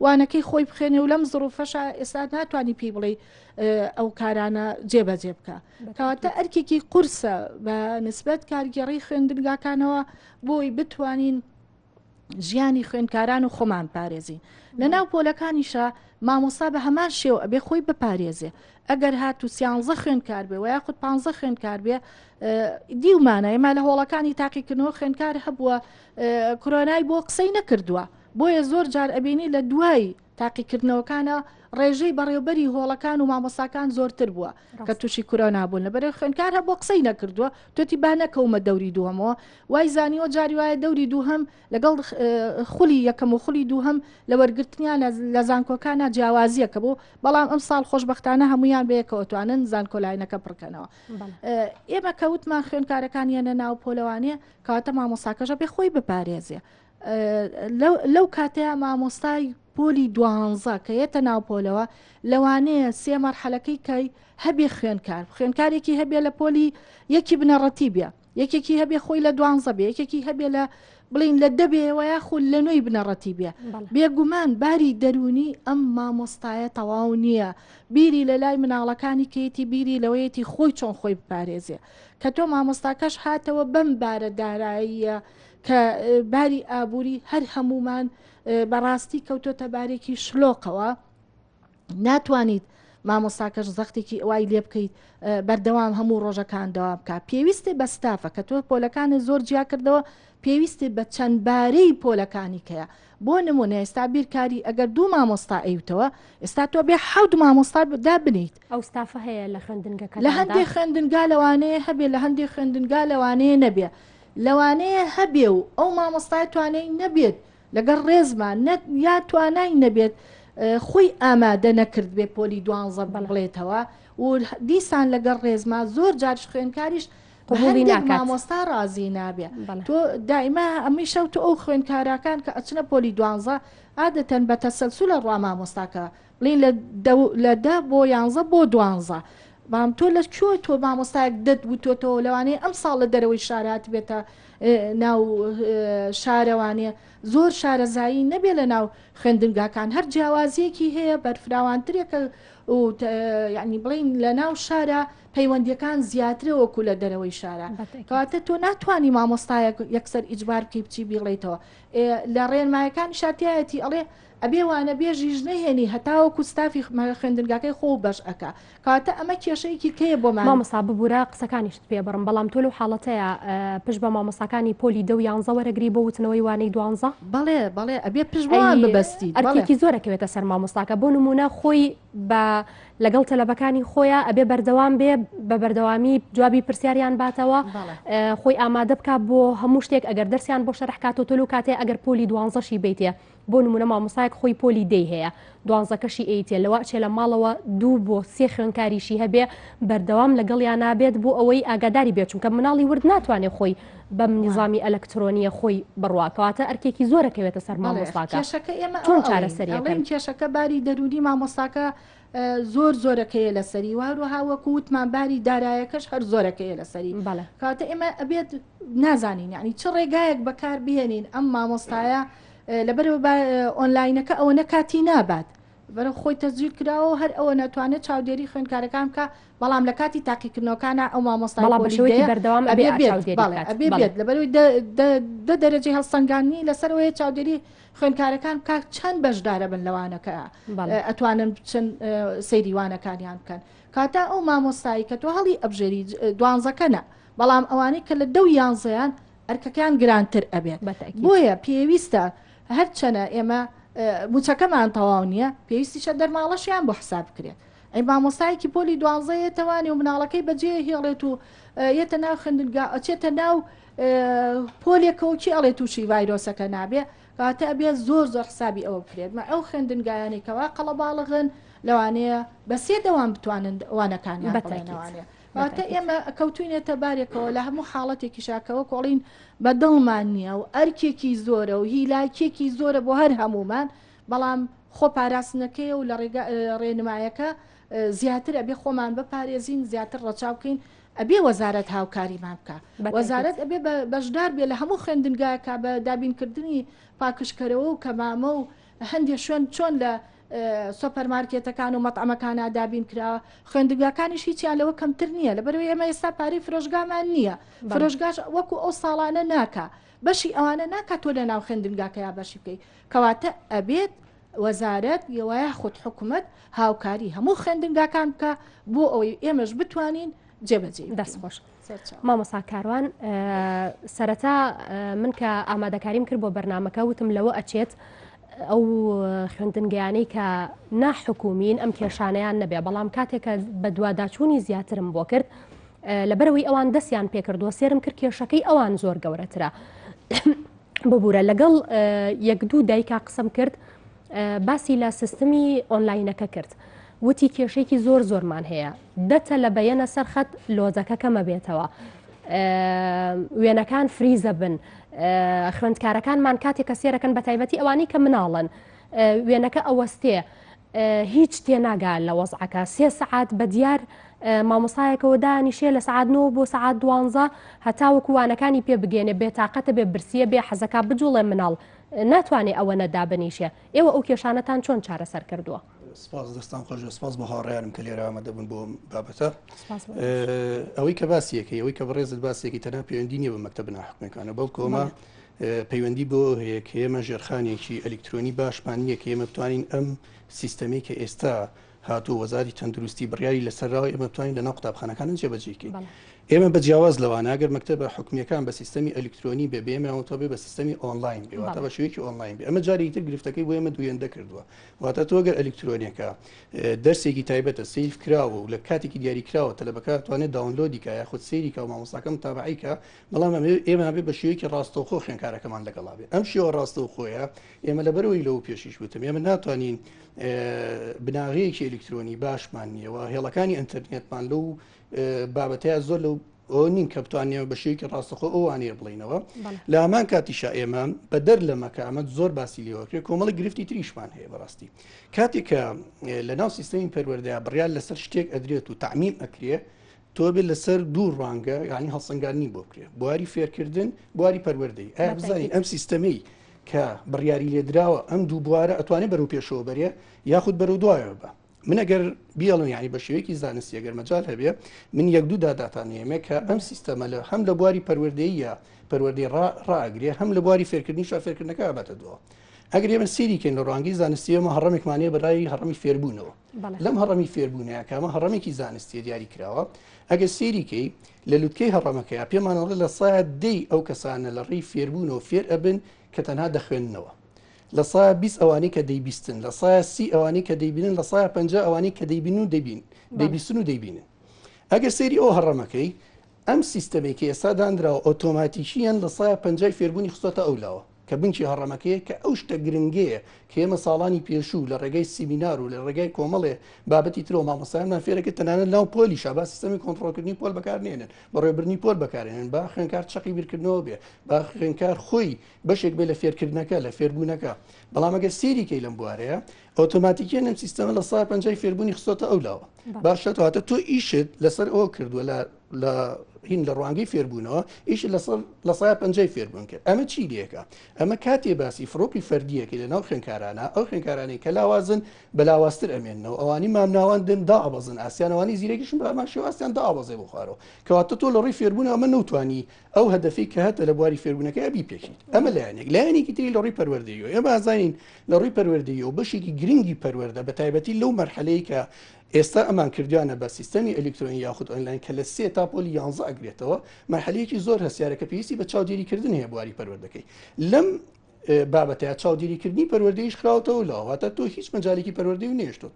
D: وانەکەی خۆی بخێنێ و لەم زڕوفەشە ئێستا ناتوانانی پێی بڵێ ئەو کارانە جێبەجێ بکە کەواتە ئەرکێکی قورسە بە نسبەت کارگێڕی خوێندنگاکانەوە بۆی بتوانین ژیانی خوێندکاران و خۆمان پارێزین لە ناو پۆلەکانیشە مامۆستا بە هەمان شێو ئەبێ خۆی بپارێزێ ئەگەر هات و 13 خوێندکار بێ و یاخود 15 خوێندکار بێ دیومانە ئێمە لە هۆڵەکانی تاقیکردنەوە خوێندکار هەبووە کۆرۆنای بۆ قسەی نەکردووە بۆیە زۆر جار ئەبینی لە دوای تاقیکردنەوەکانە ڕێژەی بەڕێوبەری هۆڵەکان و مامۆستاکان زۆرتر بووە کە تووشی کۆرۆنا بوون لەبەرەوەی خوێندکار هەبوو قسەی نەکردووە تۆتی با نەکەومە دەوری دووەمەوە وای زانیوە جاری وایە دەوری دووهەم لەگەڵ خولی یەکەم و خولی دووهەم لە وەرگرتنیان لە زانکۆکانە جیاوازیەکە بوو بەڵام ئەم ساڵ خۆشبەختانە هەمویان بەیەکەوەتوانن زانکۆلاینەکە پڕکەنەوە ئێمە کەوتمان خوێندکارەکانیانە ناو پۆلەوانێ کەواتە مامۆستاکەژە بێ خۆی بپارێزێ لەو کاتەیە مامۆستای پۆلی 12 کە یێتە ناوپۆلەوە لەوانەیە سێ مەرحەلەکەی کەی هەبێ خوێندکارێکی هەبێ لە پۆلی یەکی بنەڕەتی بێ یەکێکی هەبێ خۆی لە 12 بێ یەکێکی هەبێ لە بڵین لە دەبێەوە یاخود لە نوێی بنەڕەتی بێ بێگومان باری دەرونی ئەم مامۆستایە تەواو نییە بیری لە لای مناڵەکانی کەیەتی بیری لەوەیەتی خۆی چۆن خۆی بپارێزێ کە تۆ مامۆستاکەش هاتەوە بەم بارە داراییە کە باری ئابووری هەر هەمومان بەڕاستی کەوتۆتە بارێکی شلۆقەوە ناتوانیت مامۆستاکەش زەختێکی ئەوای لێ بکەیت بەردەوام هەموو ڕۆژەکان دەوام بکە پێویستێ بە ستافە کە تۆ پۆلەکانی زۆر جیا کردەوە پێویستێ بە چەند بارەی پۆلەکانی کەیە بۆ نمونە ئێستا بیرکاری ئەگەر دوو مامۆستا ئەیوتەوە ئێستا تۆ بێ حەوت مامۆستا دابنیت
A: ئەو ستافە هەیە لە خوێندنگەکە
D: لە هەندێک خوێندنگا لەوانەیە هەبێ لە هەندێک خوێندنگا لەوانەیە نەبێ لەوانەیە هەبێ و ئەو مامۆستای توانەی نەبێت لەگەڵ ڕێزمان یا توانای نەبێت خۆی ئامادە نەکرد بێ پۆلی 12 بڵێتەوە و دیسان لەگەڵ ڕێزما زۆر جارش خوێندکاریش مامۆستا ڕازی نابێ تۆ دائما ئەمی شەوت ئەو خوێندکارەکان کە ئەچنە پۆلی 12 عادەتەن بە تەسەلسول لە ڕوا مامۆستاکە بڵین لە 10 بۆ 11 بۆ 12 بام تۆ لە کوێ تۆ مامۆستایەک دەت بوتۆتەوە لەوانەیە ئەم ساڵ لە دەرەوەی شارات بێتە ناو شارەوانێ زۆر شارەزایی نەبێ لە ناو خوێندنگاکان هەر جیاوازیەکی هەیە بەرفراوانترێکە و یعنی بڵین لە ناو شارە پەیوەندیەکان زیاترە وەکو لە دەرەوەی شارە کەواتە تۆ ناتوانانی مامۆستایەک یەکسەر ئیجبار بکەی بچی بیڵێیتەوە لە ڕێنمایەکانی شاتیایەتی ئەڵێ ئەبێ وانە بێژیش نەهێنی هەتاوەکو ستافی خوێندنگاکەی خۆ بەش ئەکا کاتە ئەمە کێشەیەکی کەیە بۆمان
A: مامۆستا ببوورە قسەکانیشت پێ بڕم بەڵام تۆ لەو حاڵەتەیە پشت بە مامۆستاکانی پۆلی 10 و 11 وەرەگری بۆ وتنەوەی وانەی 12
D: بەڵێ ئەبێ پشتوان ببەستی
A: ئەرکێکی زۆرەکەوێتە سەر مامۆستاکە بۆ نمونە خۆی بە لەگەڵ تەلەبەکانی خۆیان ئەبێ بەردەوام بێ بە بەردەوامی جوابی پرسیاریان باتەوە خۆی ئامادە بکە بۆ هەموو شتێک ئەگەر دەرسیان بۆ شەرحکاتۆ تۆلو کاتێ ئەگەر پۆلی 12شی بیتێ بۆ نمونە مامۆستایەک خۆی پۆلی 10 هەیە 12کەشی ئەیتێ لەوە چێ لە ماڵەوە 2 بۆ 3 خوێنکاریشی هەبێ بەردەوام لەگەڵیان نابێت بۆ ئەوەی ئاگاداری بێت چونکە مناڵی ورد ناتوانێت خۆی بەم نظامی ئەلکترۆنیە خۆی بڕواکەواتە ئەرکێکی زۆرەکەوێتە سەر مامۆستاکە
D: کێشەکە ئێمە
A: چۆن چارەسەریەکەن
D: کێشەکە باری دەرونی مامۆستاکە زۆرەکەیە لەسەری وهروەها وەکو وتمان باری دارایەکەش هەر زۆرەکەیە لەسەری کاتە ئێمە ئەبێت نازانین یعنی چ ڕێگایەک بەکار بهێنین ئەم مامۆستایە لەبەرەوە ئۆنلاینەکە ئەوە نەکاتی نابات بەرە خۆی تەزویر کراوە هەر ئەوە نەتوانێت چاودێری خوێندکارەکان بکە بەڵام لە کاتی تاقیکردنەوەکانە ئەو مامۆستا
A: بەردەوام
D: ئەبێت لەبەرەوەی دەرەجەی هەڵسەنگانی لەسەرەوەی چاودێری خوێندکارەکان کاک چەند بەشدارە بن لەوانەکە ئەتوانن چەند سەیریوانەکانیان بکەن کاتە ئەو مامۆستایی کە تۆ هەڵی ئەبژێری 12کەنە بەڵام ئەوانەی کە لە 10 و 11یان ئەرکەکان گرانتر ئەبێت بۆیە پێویستە هەرچەنە ئێمە موچەکەمان تەواو نییە پێویستیشە دەرماڵەشیان بۆ حساب بکرێت ئەی مامۆستایەکی پۆلی 12 تەوانی و مناڵەکەی بەجێ هێڵێت و یەتە ناو خوێندنگا ئەچێتە ناو پۆلێکەوەکی ئەڵێ تووشی ڤایرۆسەکە نابێ کاتە ئەبێ زۆر حسابی ئەوە بکرێت مە ئەو خوێندنگایانێکەوە قەڵەباڵغن لەوانەیە بەسێ دەوام بتوانن وانەکانیان بڵێنەوانەیە واتە ئێمە کەوتوینێتە بارێکەوە لە هەموو حاڵەتێکی شاکەوە کۆڵین بە دڵمان نییە و ئەرکێکی زۆرە و هیلاکێکی زۆرە بۆ هەر هەمومان بەڵام خۆ پاراستنەکەی و لە ڕێنمایەکە زیاتر ئەبێ خۆمان بپارێزین زیاتر ڕەچاو بکەین ئەبێ وەزارەت هاوکاریمان بکە وەزارەت ئەبێ بەشدار بێ لە هەموو خوێندنگایەکە بە دابینکردنی پاکشکەرەوە و کەمامە و هەندێک شوێن چۆن لە سۆپەرمارکێتەکان و مەطعمەکانە دابین کراوە خوێندنگاکانیش هیچیان لەوە کەمتر نییە لەبەرەوەی ئێمە ئێستا پارەی فرۆشگامان نییە فرۆشگاش وەکو ئەو ساڵانە ناکە بەشی ئەوانە ناکات تۆ لە ناو خوێندنگاکە یا بەشی بکەیت کەواتە ئەبێت وەزارەت یوایە خودت حکوومەت هاوکاری هەموو خوێندنگاکان بکە بۆ ئەوەی ئێمەش بتوانین جێبەجێ
A: دەستخۆش مامۆستا کاروان سەرەتا من کە ئامادەکاریم کرد بۆ بەرنامەکە وتم لەوە ئەچێت ئەو خوێندنگەیانەی کە ناحکومین ئەم کێشانەیان نەبێ بەڵام کاتێکە بە دوواداچوونی زیاترم بۆ کرد لەبەرەوەی ئەوان دەستیان پێکردووە سێرم کرد کێشەکەی ئەوان زۆر گەورەترە ببوورە لەگەڵ 1-2 دایکا قسم کرد باسی لە سیستمی ئۆنلاینەکە کرد وتی کێشەیەکی زۆرمان هەیە دەتە لە بەیەنە سەرخەت لۆزەکە کەمە بێتەوە وێنەکان فریزە بن خوێندکارەکانمان کاتێک کە سێرەکەن بە تایبەتی ئەوانی کە مناڵن وێنەکە ئەوەستێ هیچ تێناگا لە وەزعەکە 3 سەعات بە دیار مامۆسایەکەوە دانیشێ لە سعات 9 بۆ سعات 12 هەتاوەکو وانەکانی پێ بگەێنێ بێتاقەتە بێ برسیە بێ حەزەکە بجوڵێ مناڵ ناتوانێت ئەوە نەدابنیشێ ئێوە ئەو کێشانەتان چۆن چارەسەر کردووە
E: سپاس دەستان خۆش سپاس بە هاوڕێیانم کە لێرە ئامادەبوون بۆ بابەتە ئەوەی کە باسیەکە ئەوەی کە بەڕێزت باسێکی تەنها پەیوەندی نیە بە مەکتەب ناحکومیەکانە بەڵکو ئەمە پەیوەندی بۆ هەیە کە ئێمە ژێرخانێکی ئەلکترۆنی باشمان نییە کە ئێمە بتوانین ئەم سیستەمەی کە ئێستا هاتوو وەزاری تەندروستی بڕیاری لەسەرراوە ئێمە بتوانین لەناو قوتابخانەکانە جێبەجێکەین ئێمە بە جیاواز لەوانە ئەگەر مەکتەبە حکومیەکان بە سیستەمی ئەلکترۆنی بێ بێمەوەتە بێ بە سیستەمی ئۆنلاین بێواتە بە شوەیەکی ئۆنلاین بێ ئەمە جارێکی تر گرفتەکەی بۆ ئێمە دوێندە کردووە واتە تۆ ئەگەر ئەلکترۆنیەکە دەرسێکی تایبەتە سیف کراوە و لە کاتێکی دیاریکراوە تەلەبەکە توانێت داونلۆدیکە یا خود سەیریکە و مامۆستاکەم تابعیکە بەڵام ئێمە بێ بە شێوەیەکی ڕاستەوخۆ خوێندکارەکەمان لەگەڵا بێ ئەم شێوە ڕاستەوخۆیە ئێمە لەبەرەوەی لەو پێشیش وتم ئێمە ناتوانین بناغەیەکی ئەلکترۆنی باشمان نییەوە هێڵەکانی ئینتەرنێتمان لەو بابەتەیە زۆر لەو ئەو نین کە بتوانێەوە بە شێوەیەکی ڕاستەخۆ ئەوانەیە بڵینەوە لە هەمان کاتیشا ئێمە بە دەر لە مەکامەت زۆر باسی لێوەکرێت کۆمەڵی گرفتی تریشمان هەیە بەڕاستی کاتێک کە لە ناو سیستەمی پەروەردەیە بڕیار لەسەر شتێک ئەدرێت و تعمیم ئەکرێ تۆ بێت لەسەر دوو ڕوانگە یعنی هەڵسەنگاندنی بۆ بکرێت بواری فێرکردن بواری پەروەردەی ئایا بزانین ئەم سیستەمەی کە بڕیاری لێدراوە ئەم دوو بوارە ئەتوانێت بەرەو پێشەوە بەرێ یاخود بەرەو دوایەوە بە من ئەگەر بیاڵن یعنی بە شێوەیەکی زانستی ئەگەر مەجال هەبێ من 1-2 داداتانێمە کە ئەم سیستەمە لە هەم لە بواری پەروەردەیە پەروەردەی ڕاگرێ هەم لە بواری فێرکردنی شافێرکردنەکە باتە دووە ئەگەر ئێمە سیریکەین لە ڕوانگەی زانستیەمە هەڕەمێکمانەیە بەڕای هەڕەمی فێربوونەوە لەم هەڕەمی فێربوونەیە کامە هەڕەمێکی زانستی دیاری کراوە ئەگەر سیریکەی لە لوتکەی هەڕەمەکەی پێمانەڵێ لە سایە دەی ئەو کەسانە لە ڕێی فێربوونەوە فێر ئەبن کە تەنها دەخوێننەوە لە سایە 20 ئەوانەی کە دەیبیستن لە سایە 30 ئەوانەی کە دەیبینن لە سایە 50 ئەوانەی کە دەیبین و دەیبیستن و دەیبینن ئەگەر سەیری ئەو هەڕەمەکەی ئەم سیستەمێکی ئێستا دانراوە ئۆتۆماتیکیان لە سایە 50 فێربوونی خستۆتە ئەولاوە کە بنکی هەڕەمەکەیە کە ئەو شتە گرنگەیە کە ئێمە ساڵانی پێشوو لە ڕێگەی سیمینار و لە ڕێگای کۆمەڵێ بابەتی ترۆ مامۆستایانمان فێرەکە تەنانەت ناو پۆلیشە با سیستەمی کۆنتڕۆلکردنی پۆل بەکارنێنن بەڕێوەبرنی پۆل بەکارێنن با خوێنکار چەقی بیرکردنەوە بێ با خوێنکار خۆی بەشێک بێ لە فێرکردنەکە لە فێربوونەکە بەڵام ئەگەر سیریکەی لەم بوارەیە ئۆتۆماتیکیان ئەم سیستەمە لە سایە 50 فێربوونی خستۆتە ئەولاوە باشە هاتە تۆ ئیشت لەسەر ئەوە کردووە لە هین لە ڕوانگەی فێربوونەوە ئیش لە سایە 50 فێربوون کرد ئەمە چی لێکە ئەمە کاتێ باسی فڕۆپی فەردیەکە لە ناو خوێنکارانە ئەو خوێنکارانەی کە لاوازن بە لاوااستر ئەمێنەوە ئەوانی مامناوان دن داعبەزن ئاسیانەوانی زیرەکیشم بەمان شێواستیان داعبەزێ بۆ خوارەوە کەواتە تۆ لە ڕێی فێربوونەوە ئەمە نەوتوانی ئەو هەدەفی کە هەتە لە بواری فێربوونەکە ئەبی پێکیت ئەمە لایەنێک لایەنێکی تری لە ڕووی پەروەردەییەوە ئێمە ئازانین لە ڕووی پەروەردەییەوە بەشێکی گرنگی پەروەردە بە تایبەتی لەو مەرحەلەیە کە ئێستا ئەمان کردوانە بە سیستەمی ئەلکترۆنی یاخود ئۆنلاین کە لە 3 تا پۆلی 11 ئەگرێتەوە مەرحەلەیەکی زۆر هەسیارەکە پێویستی بە چاودێریکردن هەیە بواری پەروەردەکەی لەم بابەتەیە چاودێریکردنی پەروەردەیش خراوەتەوە لاواتە تۆ هیچ مەجالێکی پەروەردەی و نێشتۆ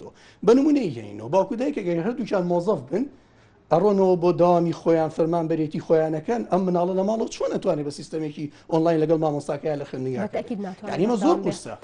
E: بە نمونەی هێنەوە باوکودایکە گەر هەردووچان مۆزەف بن ئەڕۆنەوە بۆ داوامی خۆیان فەرمان بەرێتی خۆیانەکەن ئەم مناڵە لە ماڵەوە چۆن ناتوانێت بە سیستەمێکی ئۆنلاین لەگەڵ مامۆستاکەیان لە خوێندنگانیمە زۆر قورسە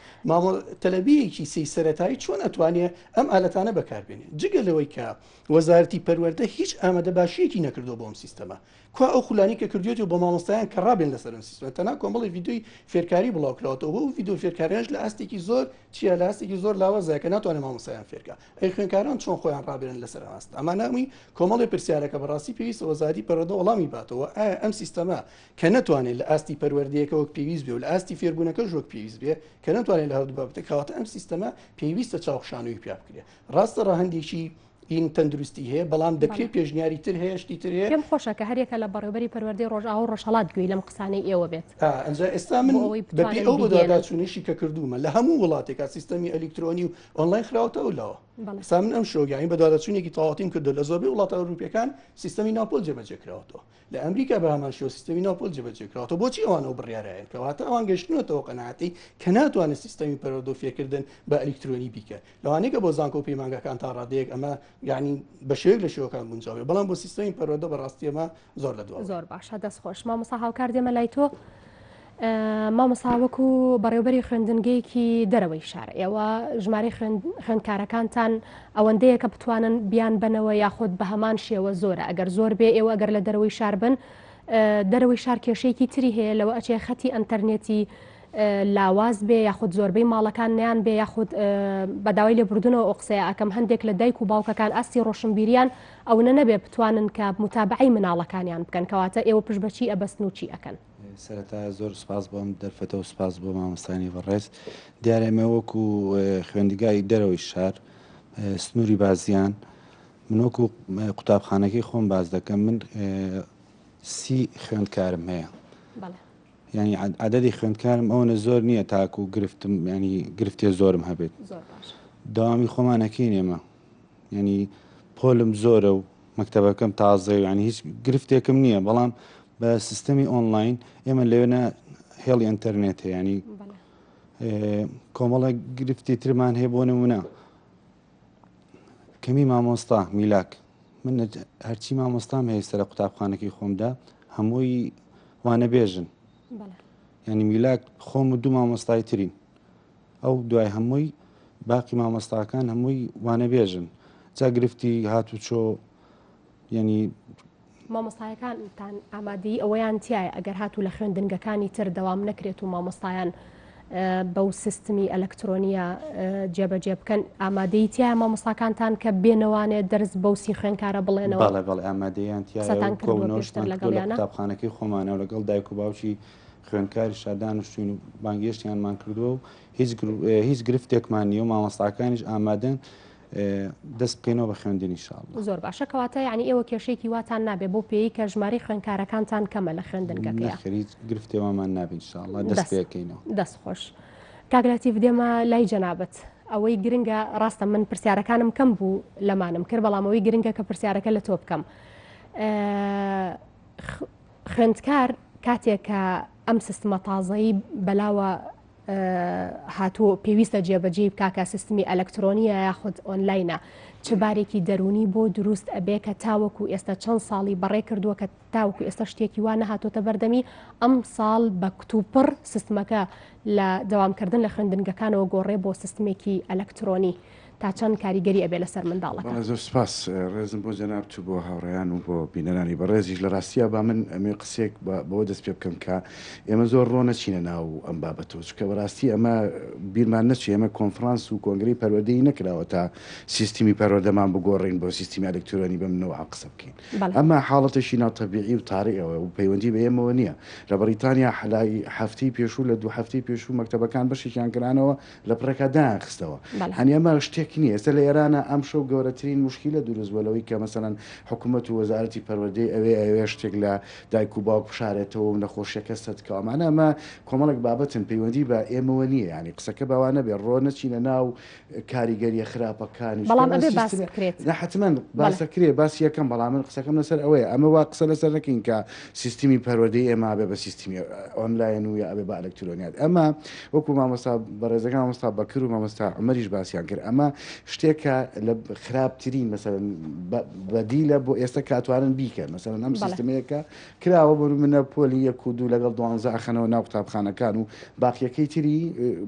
E: تەلەبیەکی سی سەرەتایی چۆن ئەتوانێت ئەم ئالەتانە بەکاربێنێت جگە لەوەی کە وەزارەتی پەروەردە هیچ ئامادە باشیەکی نەکردو بۆ ئەم سیستەمە کوا ئەو خولانی کە کردوێتی بۆ مامۆستایان کە ڕابێن لەسەر ئەم سیستەمە تەنها کۆمەڵی ڤیدیۆی فێرکاری بڵاوکراوەتەوە و ڤیدیۆ فێرکاریانش لە ئاستێکی زۆر چیە لە ئاستێکی زۆر لاوازایە کە ناتوانێت مامۆستایان فێرکە ئەی خوێنکاران چۆن خۆیان ڕابێنن لەسەر ئاست ئەمانەمی کۆمەڵی پرسیارەکە بەڕاستی پێویستە وەزارەتی پەروەردە وەڵامی باتەوە ئایا ئەم سیستەمە کە ناتوانێت لە ئاستی پەروەردەیەکە وەک پێویست بێ و لە ئاستی فێربوونەکە ژۆک پێویست بێ کە ناتوانێت لە هەردوو بابەتە کەواتە ئەم سیستەمە پێویستە چاوخشانەوەی پیا بکرێت ڕاستە ڕاهەندێکی این تەندروستی هەیە بەڵام دەکرێت پێشنیاری تر هەیە شتی تر هەیە
A: پێم خۆشە کە هەرێکە لە بەڕێوەبەری پەروەردەی ڕۆژئاوا و ڕۆژهەڵات گوێی لەم قسانەی ئێوە بێت
E: ئەنجا ئێستا من بەپێ ئەو بەداداچوونیشی کە کردومە لە هەموو وڵاتێکا سیستەمی ئەلکترۆنی و ئۆنلاین خراوەتە ئەولاوە ئێستا من ئەم شۆگەیان بەداداچوونێکی تەواوەتیم کردو لە زۆربەی وڵاتە ئەوروپیەکان سیستەمی ناوپۆل جێبەجێکراوەتەوە لە ئەمریکا بە هەمان شێوە سیستەمی ناوپۆل جێبەجێکراوەتەوە بۆچی ئەوانەوە بڕیارایەن کەواتە ئەوان گەشتنەوەتەوە قەناعەتی کە ناتوانێت سیستەمی پەروەردە و فێرکردن بە ئەلکترۆنی بیکە لەوانەیە کە بۆ زانکۆ و پەیمانگەکان تا ڕادەیەک ئەمە یعنی بە شێوەیەک لە شێوەکان گونجاوێ بەڵام بۆ سیستەمی پەروەردە بەڕاستی ئەمە زۆر لە دووە
A: زۆر باشە دەستخۆش مامۆستا هاوکار دێمە لای تۆ مامۆستا وەکو بەڕێوەبەری خوێندنگەیەکی دەرەوەی شار ئێوە ژمارەی خوێندکارەکانتان ئەوەندەیە کە بتوانن بیان بنەوە یاخود بە هەمان شێوە زۆرە ئەگەر زۆر بێ ئێوە ئەگەر لە دەرەوەی شار بن دەرەوەی شار کێشەیەکی تری هەیە لەوە ئەچێ خەتی ئەنتەرنێتی لاواز بێ یاخود زۆربەی ماڵەکان نیان بێ یاخود بەداوای لێبوردنەوە ئەو قسەیە ئەکەم هەندێک لە دایک و باوکەکان ئاستی ڕۆشنبیریان ئەوە نەبێ بتوانن کە متابعی مناڵەکانیان بکەن کەواتە ئێوە پشت بەچی ئەبەستن و چی ئەکەن
F: سەرەتا زۆر سپاس بۆم دەرفەتە و سپاس بۆ مامۆستانی بەڕێز دیارە ئێمە وەکو خوێندگای دەرەوەی شار سنووری بازیان من وەکو قوتابخانەکەی خۆم باز دەکەم من 30 خوێندکارم هەیە ینی عدەدی خوێندکارم ئەوەنە زۆر نییە تاکو و گرفتم ینی گرفتێ زۆرم هەبێت داوامی خۆمانەکەین ئێمە ینی پۆلم زۆرە و مەکتەبەکەم تازە و ینی هیچ گرفتێکم نییە بەڵام بە سیستەمی ئۆنلاین ئێمە لەوێنە هێڵی ئینتەرنێت هەیە ینی کۆمەڵە گرفتی ترمان هەیە بۆ نمونە کەمی مامۆستا میلاک من هەرچی مامۆستام هەیە سەر قوتابخانەکەی خۆمدا هەمووی وانە بێژن ینی میلاک خۆم و دوو مامۆستای ترین ئەو دوای هەمووی باقی مامۆستاکان هەمووی وانە بێژن جا گرفتی هاتوچۆ ینی
A: مامۆستایەکانتان ئامادەی ئەوەیان تایە ئەگەر هاتوو لە خوێندنگەکانی تر دەوام نەکرێت و مامۆستایان بەو سیستمی ئەلکترۆنیە جێبەجێ بکەن ئامادەی تایە مامۆستاکانتان کە بێنەوانێت دەرز بەوسی خوێنکارە بڵێنەوە
F: بەڵێ ئامادەیان قوتابخانەکەی خۆمانە و لەگەڵ دایک و باوکی خوێندکاری شادان و شوین و بانگێشتیانمان کردووە و هیچ گرفتێکمان نیە و مامۆستاکانیش ئامادەن دەست بکەینەوە بە خوێندنی ئینشاءالله
A: زۆر باشە کەواتە یعنی ئێوە کێشەیەکی واتان نابێ بۆ پێی کە ژمارەی خوێندکارەکانتان کەمە لە خوێندنگەکەیە
F: گرفتێوەمان نابێت ئینشاءالله دەست پێکەینەوە
A: دەست خۆش کاگلاتی دێمە لای جەنابەت ئەوەی گرنگە ڕاستە من پرسیارەکانم کەم بوو لەمانم کرد بەڵام ئەوەی گرنگە کە پرسیارەکە لە تۆ بکەم خوێندکار کاتێک کە ئەم سیستمە تازایی بەلاوە هاتووە پێویستە جێبەجێ بکاکە سیستمی ئەلەکترۆنیە یاخود ئۆنلاینە چ بارێکی دەرونی بۆ دروست ئەبێ کە تاوەکو ئێستا چەند ساڵی بەڕێ کردووە کە تاوەکو ئێستا شتێکی وان نەهاتۆتە بەردەمی ئەم ساڵ بە کتوپڕ سیستمەکە لە دەوامکردن لە خوێندنگەکانەوە گۆڕێ بۆ سیستمێکی ئەلەکترۆنی تا چەند کاریگەری ئەبێ لەسەر منداڵەکە.
G: زۆر سپاس ڕێزم بۆ جەناب تو بۆ هاوڕێیان و بۆ بینەرانی بەڕێزیش لە ڕاستیە با من ئەمێ قسێک بەوە دەست پێ بکەم کە ئێمە زۆر ڕۆ نەچینە ناو ئەم بابەتەوە چکە بەڕاستی ئەمە بیرمان نەچێ ئێمە کۆنفرانس و کۆنگری پەروەردەی نەکراوە تا سیستمی پەروەردەمان بگۆڕین بۆ سیستمی ئەلکترۆنی بمنەوە قسە بکەین ئەمە حاڵەتێکی ناوتەبیعی و تاریخەوە و پەیوەندی بە ئێمەوە نییە لە بەریتانیا حلای هەفتەی پێشوو لە 2 هەفتەی پێشوو مەکتەبەکان بەشێکیان کردانەوە لە پڕەکە داخستەوە هەنی ئەمە شتێک نییە ئێستا لە ئێران ئەم شەو گەورەترین مشکلە دروستبووەوەی کە مەسەڵەن حکوومەت و وەزارەتی پەروەردەی ئەوێ شتێک لە دایک و باوک بشارێتەوە و نەخۆشیەکە سەدکەوەمانە ئەمە کۆمەڵک بابەتن پەیوەندی بە ئێمەوە نییە ینی قسەکە باوانە بێ ڕۆ نەچینە ناو کاریگەریە خراپەکانی
A: بەڵام ئەبێ باس بکرێت
G: حتمما باسەکرێ باسی یەکەم بەڵام من قسەکەم لەسەر ئەوەیە ئەمە وا قسە لەسەر نەکەین کە سیستمی پەروەردەی ئێمە بێ بە سیستمی ئۆنلاین و یا ئەبێ بە ئەلکترۆنیات ئەمە وەکو مامۆستا بەڕێزەکان مامۆستا بەکر و مامۆستا عومەریش باسییان کرد ئەمە شتێکە لە خراپترین مەسەڵەن بەدیلە بۆ ئێستا کاتوانن بیکەن مەسەڵەن ئەم سیستمەیەکە کراوە بۆ منە پۆلی 1 و 2 لەگەڵ 12 ئەخەنەوە ناو قوتابخانەکان و باقیەکەی تری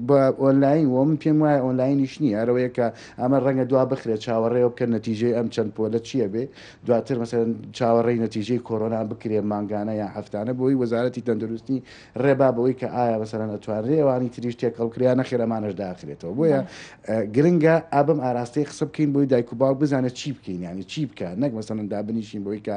G: بە ئۆنلاین و من پێم وایە ئۆنلاینیش نییە ئەرەوەیە کە ئەمە ڕەنگە دوا بخرێت چاوەڕێەوە بکە نەتیجەی ئەم چەند پۆلە چییە بێ دواتر مەسەڵەن چاوەڕێی نەتیجەی کۆرۆنا بکرێ مانگانە یا هەفتانە بۆی وەزارەتی تەندروستی ڕێبا بەوەی کە ئایا مەسەڵەن ئەتوانرێ ئەوانی تریش تێکەڵکریانە خێرەمانش داخرێتەوە بۆیە گرنگە ئابم ئاراستەی قسە بکەین بۆی دایک و باوک بزانێت چی بکەین ینی چی بکە نەک مەسەڵەن دابنیشین بۆی کە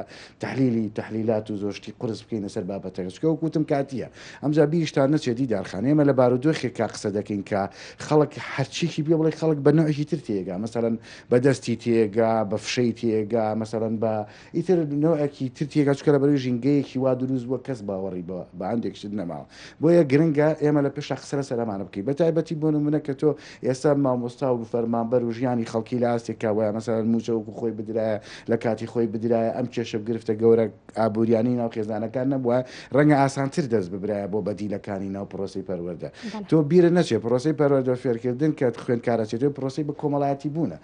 G: تحلیلات و زۆشتی قرس بکەین لەسەر بابەتەکە چکە وەکوتم کاتیە ئەمجا بیرشتان نەچێتی دارخانە ئێمە لە بارودۆخێکا قسە دەکەین کە خەڵک هەرچیکی بێ بڵێ خەڵک بە نوعێکی تر تێگا مەسەڵەن بە دەستی تێگا بە فشەی تێگا مەسەڵەن بە ئیتر نوعێکی تر تێگا چکە لە بەروی ژینگەیەکی وا دروست بووە کەس باوەڕی بە هەندێکشت نەماوە بۆیە گرنگە ئێمە لە پێش قسە لەسەرمانە بکەین بەتایبەتی بۆ نمونە کە تۆ ئێستا مامۆستا و فەرمانبەر و ژیانی خەڵکی لە ئاستێکا وایە مەسەڵەن موچە وەکو خۆی بدرایە لە کاتی خۆی بدرایە ئەم کێشە گرفتە گەورە ئابوووریانی ناو خێزانەکان نەبووە ڕەنگە ئاسانتر دەست ببرایە بۆ بەدیلەکانی ناو پرۆسی پەروەردە تۆ بیرە نەچێت پرۆسی پەروەردە فێرکردن کە خوێندکارەچێت پرۆسی بە کۆمەڵایەتی بوونە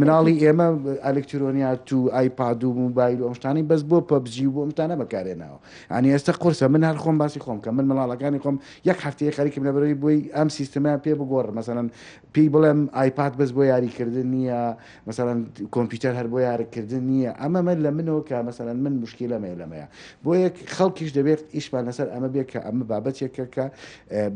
G: مناڵی ئێمە ئەلکترۆنیات و ئایپاد و موبایل و ئەمشتانی بەس بۆ پەبجی و بۆ ئەمشتانە بەکارێناوە ئەنی ئێستا قورسە من هەر خۆم باسی خۆم کە من منداڵەکانی خۆم یەک هەفتەیە خەریکم لەبەرەوەی بۆی ئەم سیستەمیان پێ بگۆڕ مەسەڵەن پێی بڵێم ئایپاد بەس بۆ یاریکردن نییە مەسەڵەن کۆمپیوتەر هەر بۆ یاریکردن نییە ئەمە من لە منەوە کە مەسەڵەن من مشکلەمە لەمەیە بۆ یەک خەڵکیش دەبێت ئیشمان لەسەر ئەمە بێت کە ئەمە بابەتێکە کە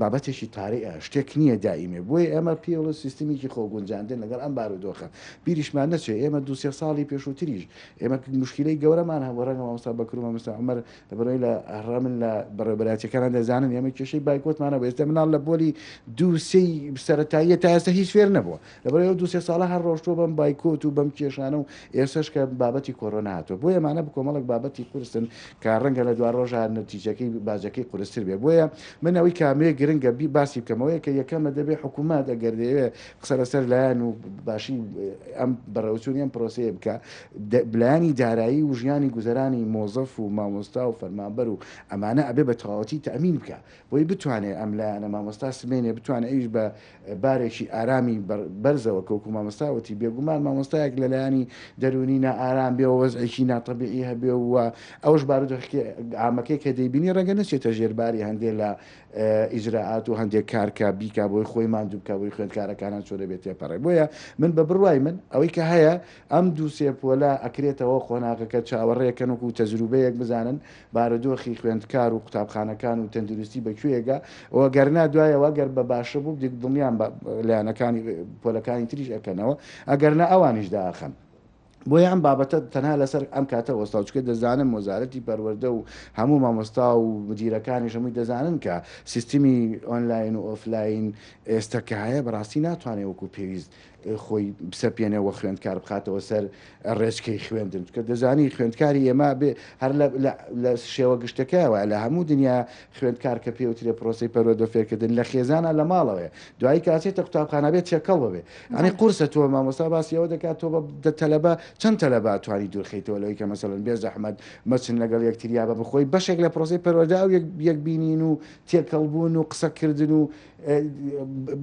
G: بابەتێکی تاریە شتێک نییە دائیمێ بۆی ئەمە پێوە سیستمیکی خۆ گونجاندن لەگەڵ ئەم بارودۆخە بیریشمان نەچێت ئێمە 2 ساڵی پێشووتریش ئێمە مشکلەی گەورەمان هەبوو ڕەنگە مامۆستا بەکر و مامۆستا عومەر لەبەرەوەی لە هەڕەمن لە بەڕێبەراتیەکانان دەزانن ئێمە کێشەی بایکۆتمانە ئێستا مناڵ لە بۆلی 2 سەرەتاییە تا ئێستا هیچ فێر نەبووە لەبەرەوەی 2 ساڵە هەر ڕۆژتۆ بەم بایکۆت و بەم کێشانە و ئێستاش کە بابەتی کۆرۆنا هاتووە بۆیە ئەمانە بکۆمەڵک بابەتی قورسن کە ڕەنگە لە دوای ڕۆژە نەتیجەکەی باجەکەی قورستر بێ بۆیە من ئەوەی کامێ گرنگە باسی بکەمەوەی کە یەکەمە دەبێت حکوومەت ئەگەر دەیەوێت قسە لەسەر لایەن و باشی ئەم بەڕێوەچوونی ئەم پرۆسەیە بکە بلایانی دارایی و ژیانی گوزەرانی مۆزەف و مامۆستا و فەرمانبەر و ئەمانە ئەبێ بە تەواوەتی تەمین بکە بۆی بتوانێت ئەم لایەنە مامۆستا سمێنێ بتوانێت ئەویش بە بارێکی ئارامی بەرزەوە کەوکو مامۆستاوەتی بێگومان مامۆستایەک لەلایانی دەرونی نائارام بێ و وەزعێکی ناتەبیعی هەبێ و ئەوش بارودۆخی ئامەکەی کە دەیبینی ڕەنگە نەچێتە ژێرباری هەندێک لە ئیجراعات و هەندێک کارکە بیکا بۆی خۆی ماندوو بکە بۆی خوێندکارەکانان چۆ دەبێت تێپەڕێ بۆیە من بە بڕوای من ئەوەی کە هەیە ئەم 2 پۆلە ئەکرێتەوە خۆناغەکە چاوەڕێکەن وەکو تەجروبەیەک بزانن بارودۆخی خوێندکار و قوتابخانەکان و تەندروستی بەکوێگە ئەوە گەرنا دوایەوە گەر بە باشە بوو دڵنیان لایەنەکانی پۆلەکانی تریش ئەکەنەوە ئەگەرنا ئەوانیش داخەن بۆیە ئەم بابەتە تەنها لەسەر ئەم کاتە وەستاوچکە دەزانم وەزارەتی پەروەردە و هەموو مامۆستا و مدیرەکانی هەمووی دەزانن کە سیستمی ئۆنلاین و ئۆفلاین ئێستا کە هەیە بەڕاستی ناتوانێت وەکو پێویست خۆی بسەپێنەوە خوێندکار بخاتەوە سەر ڕێچکەی خوێندن کە دەزانی خوێندکاری ئێمە هەر لە شێوە گشتەکەەوە لە هەموو دنیا خوێندکار کە پێوترێ پرۆسی پەرۆدە فێرکردن لە خێزانە لە ماڵەوە دوایی کاتێتە قوتابخانە بێت چێکەڵ ببێ ئەنی قورسە تۆ مامۆستا باسیەوە دەکات تۆ تەلەبە چەند تەلەبە توانی دوورخیتەوە لەوەی کە مەسەڵەن بێ زەحمەت مەچن لەگەڵ یەکتریا بە بخۆی بەشێک لە پرۆسی پەرۆدا و یەک بینین و تێکەڵبوون و قسەکردن و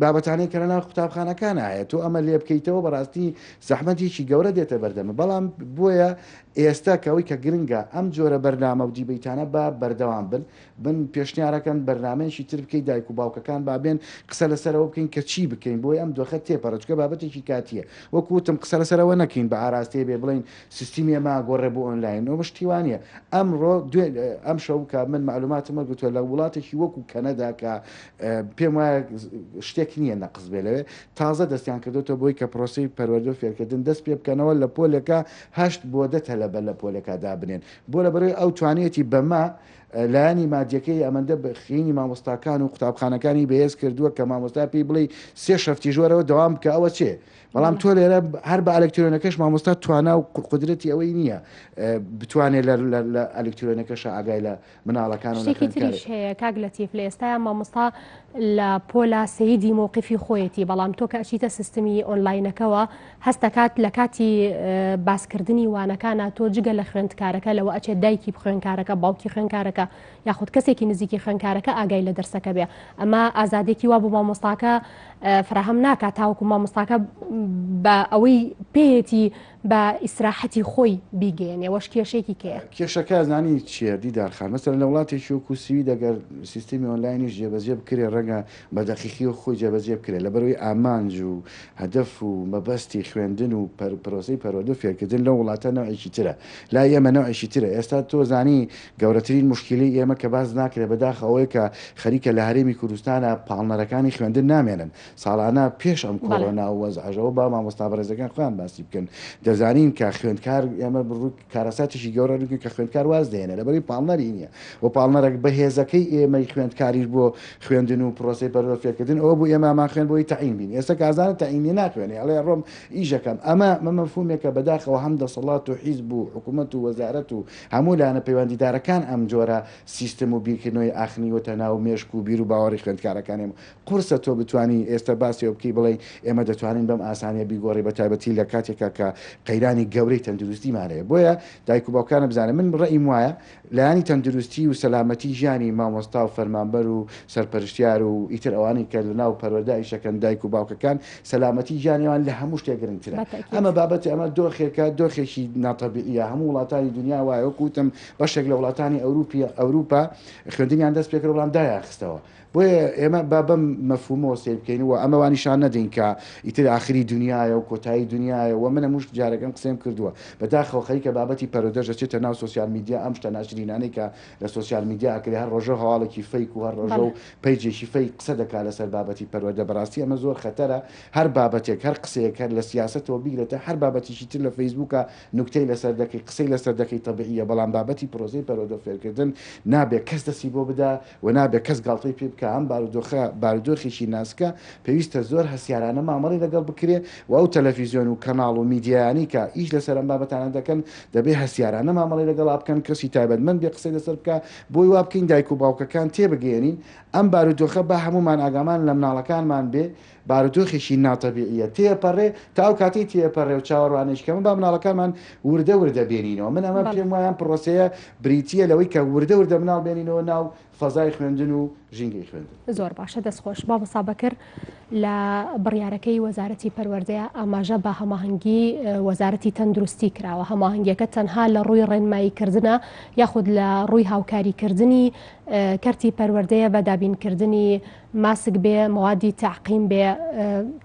G: بابەتانەی کە لەناو قوتابخانەکان هەیە تۆ ئەمە لێ بکەیتەوە بەڕاستی زەحمەتێکی گەورە دێتە بەردەمە بەڵام بۆیە ئێستا کەوەی کە گرنگە ئەم جۆرە بەرنامە و دیبیتانە بە بەردەوام بن پێشنیارەکەن بەرنمەیەکی تر بکەی دایک و باوکەکان بابێن قسە لەسەرەوە بکەین کە چی بکەین بۆی ئەم دۆخە تێپەڕچکە بابەتێکی کاتیە وەکوتم قسە لەسەرەوە نەکەین بە ئاراستەیە بێ بڵین سیستیمی ئەمە گۆڕێ بۆ ئۆنلاین ئەو شتیوانە ئەمڕۆ ئەم شەو کە من معلوماتمە گوتووە لە وڵاتێکی وەکو کەنەدا کە پێم وایە شتێک نییە نەقز بێ لەوێ تازە دەستیان کردوتەوە بۆی کە پرۆسی پەروەردە و فێرکردن دەست پێ بکەنەوە لە پۆلێکە 8 بۆ 10 تەلەبە لە پۆلێکا دابنێن بۆ لە بەرەوەی ئەو توانێتی بەما لایانی مادیەکەی ئەمەندە بخینی مامۆستاکان و قوتابخانەکانی بەهێز کردووە کە مامۆستا پێی بڵێ 3 شەفتی ژۆرەوە دەوام بکە ئەوە چێ بەڵام تۆ لێرە هەر بە ئەلکترۆنەکەش مامۆستا توانا و قدرەتی ئەوەی نییە بتوانێت لە ئەلکترۆنەکەش ئاگای لە مناڵەکان و
A: تریش هەیە کاک لەتیف لە ئێستا مامۆستا لە پۆلا سەیدی مووقفی خۆیەتی بەڵام تۆ کە ئەچیتە سیستمی ئۆنلاینەکەەوە هەستەکات لە کاتی باسکردنی وانەکانە تۆ جگە لە خوێندکارەکە لەوە ئەچێت دایکی خوێندکارەکە باوکی خوێندکارەکە یاخود کەسێکی نزیکی خوێندکارەکە ئاگای لە دەرسەکە بێ ئەمە ئازادێکی وا بۆ مامۆستاکە فراهەم ناکات تاوەکو مامۆستاکە بە ئەوەی پێیەتی بە ئیسراحەتی خۆی بیگەێنێ وەش کێشێکی کەیە
G: کێشەکە زانی چیە دیدارخان مەسەر لە وڵاتێکی وەکو سوید دەگەر سیستمی ئۆنلاینیش جێبەجێ بکرێ ڕەنگە بە دەقیقی و خۆی جێبەجێ بکرێت لە بەرەوەی ئامانج و هەدەف و مەبەستی خوێندن و پرۆسەی پەروەردە و فێرکردن لە وڵاتە نەوعێکی ترە لا ئێمە نەوعێکی ترە ئێستا تۆ زانی گەورەترین مشکلی ئێمە کە باز ناکرێت بەداخەوەی کە خەریکە لە هەرێمی کوردستانە پاڵنەرەکانی خوێندن نامێنن ساڵانە پێش ئەم کۆڕۆنا و وەزعەژەوە با مامۆستا بەڕێزەکان خۆیان باسی بکەن دەزانین کە خوێندکار ئێمە بڕوو کارەساتێکی گەورە ڕووی کە خوێندکار واز دێنێ لەبەری پاڵنەری نییە و پاڵنەرێک بەهێزەکەی ئێمەی خوێندکاریش بۆ خوێندن و پرۆسی پەروەردە فێرکردن ئەوە بۆ ئێمەمان خوێن بۆی تەعین بین ئێستا کازانە تەعینی ناخوێنێ ئەڵێ ڕۆم ئیژەکەم ئەمە مەفهومێکە بەداخەوە هەم دەسەڵات و حیزب و حکوومەت و وەزارەت و هەموو لایەنە پەیوەندیدارەکان ئەم جۆرە سیستم و بیرکردنەوەی ئاخنیوەتە ناو مێشک و بیر و باوەڕی خوێندکارەکانێم قورسە تۆ بتانی ئێستا باسیەوە بکەی بڵێ ئێمە دەتوانین بەم ئاسانیە بیگۆڕی بە تایبەتی لە کاتێکە کە قەیرانی گەورەی تەندروستیمانەیە بۆیە دایک و باوکانە بزانە من ڕێیم وایە لایانی تەندروستی و سەلامەتی ژیانی مامۆستا و فەرمانبەر و سەرپەرشتیار و ئیتر ئەوانی کە لەناو پەروەردایشەکەن دایک و باوکەکان سەلامەتی ژیانیان لە هەموو شتێک گرنگترە ئەمە بابەتی ئەمە دۆخێکە دۆخێکی ناتەبیعیە هەموو وڵاتانی دنیا وایە وەکوتم بەشێک لە وڵاتانی ئەوروپا خوێندنیان دەست پێکرد وەڵام دایاخستەوە بۆیە ئێمە با بەم مەفهومەوە سیر بکەینەوە ئەمەوانیشان نەدەین کە ئیتر ئاخری دنیاە و کۆتایی دنیاە و منە موشت جارەکەم قسەم کردووە بەداخەوە خەریکە بابەتی پەرۆدەژە چێتە ناو سوسیال میدیا ئەم شتە ناشرینانەی کە لە سوسیال میدیا ئەکرێ هەر ڕۆژە هەواڵێکی فەیک و هەر ڕۆژە و پەیجێکی فەیک قسە دەکات لەسەر بابەتی پەروەردە بەڕاستی ئەمە زۆر خەتەرە هەر بابەتێک هەر قسەیەک هەر لە سیاسەتەوە بیگرێتە هەر بابەتیشی تر لە فەیسبووکە نوکتەی لەسەر دەکەی قسەی لەسەر دەکەی تەبیعیە بەڵام بابەتی پرۆزەی پەروەردە فێرکردن نابێت کەس دەستی بۆ بدا و نابێت کەس گاڵتەی پێ بکە ئەم بارودۆخێکی ناسکە پێویستە زۆر هەسیارانە مامەڵی لەگەڵ بکرێ و ئەو تەلەڤیزیۆن و کەناڵ و میدیانی کە ئیش لەسەر ئەم بابەتانە دەکەن دەبێ هەسیارانە مامەڵی لەگەڵ بکەن کەسی تایبەتمەند بێ قسەی لەسەر بکە بۆی وا بکەین دایک و باوکەکان تێبگەێنین ئەم بارودۆخە بە هەمومان ئاگامان لە مناڵەکانمان بێ بارودۆخێکی ناتەبیعیە تێپەڕێ تا ئەو کاتی تێپەڕێ و چاوەڕوانێشکەمە با مناڵەکانمان وردە وردە بێنینەوە من ئەمە پێم وایە پرۆسەیە بریتیە لەوەی کە وردە وردە مناڵ بێنینەوە ناو فەزای خوێندن و ژینگەی خوێندن
A: زۆر باشە دەستخۆش با بەسابەکر لە بڕیارەکەی وەزارەتی پەروەردەیە ئاماژە بە هەماهەنگی وەزارەتی تەندروستی کراوە هەماهەنگیەکە تەنها لە ڕووی ڕێنماییکردنە یاخود لە ڕووی هاوکاریکردنی کەرتی پەروەردەیە بە دابینکردنی ماسک بێ موادی تعقیم بێ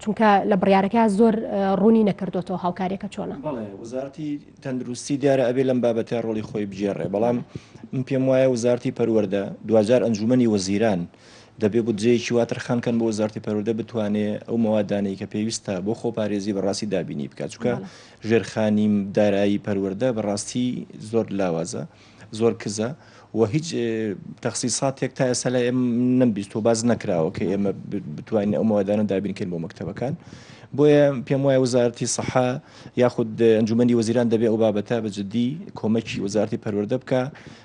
A: چونکە لە بڕیارەکە زۆر ڕوونی نەکردوێتەوە هاوکاریەکە چۆنە
B: وەزارەتی تەندروستی دیارە ئەبێ لەم بابەتە ڕۆڵی خۆی بجێڕێ بەڵام من پێم وایە وەزارەتی پەروەردە 2000 ئەنجومەنی وەزیران دەبێ بودجەیەکی واترخانکەن بۆ وەزارەتی پەروەردە بتوانێت ئەو مەوادانەی کە پێویستە بۆ خۆپارێزی بەڕاستی دابینی بکات چونکە ژێرخانی دارایی پەروەردە بەڕاستی زۆر لاوازە زۆر کزە و هیچ تەخسیساتێک تا ئێستا لە ئێمە نەمبیست و باز نەکراوە کە ئێمە بتوانین ئەو مەوادانە دابینکەین بۆ مەکتەبەکان بۆیە پێم وایە وەزارەتی سەحا یاخود ئەنجومەنی وەزیران دەبێ ئەو بابەتە بەجددی کۆمەکی وەزارەتی پەروەردە بکە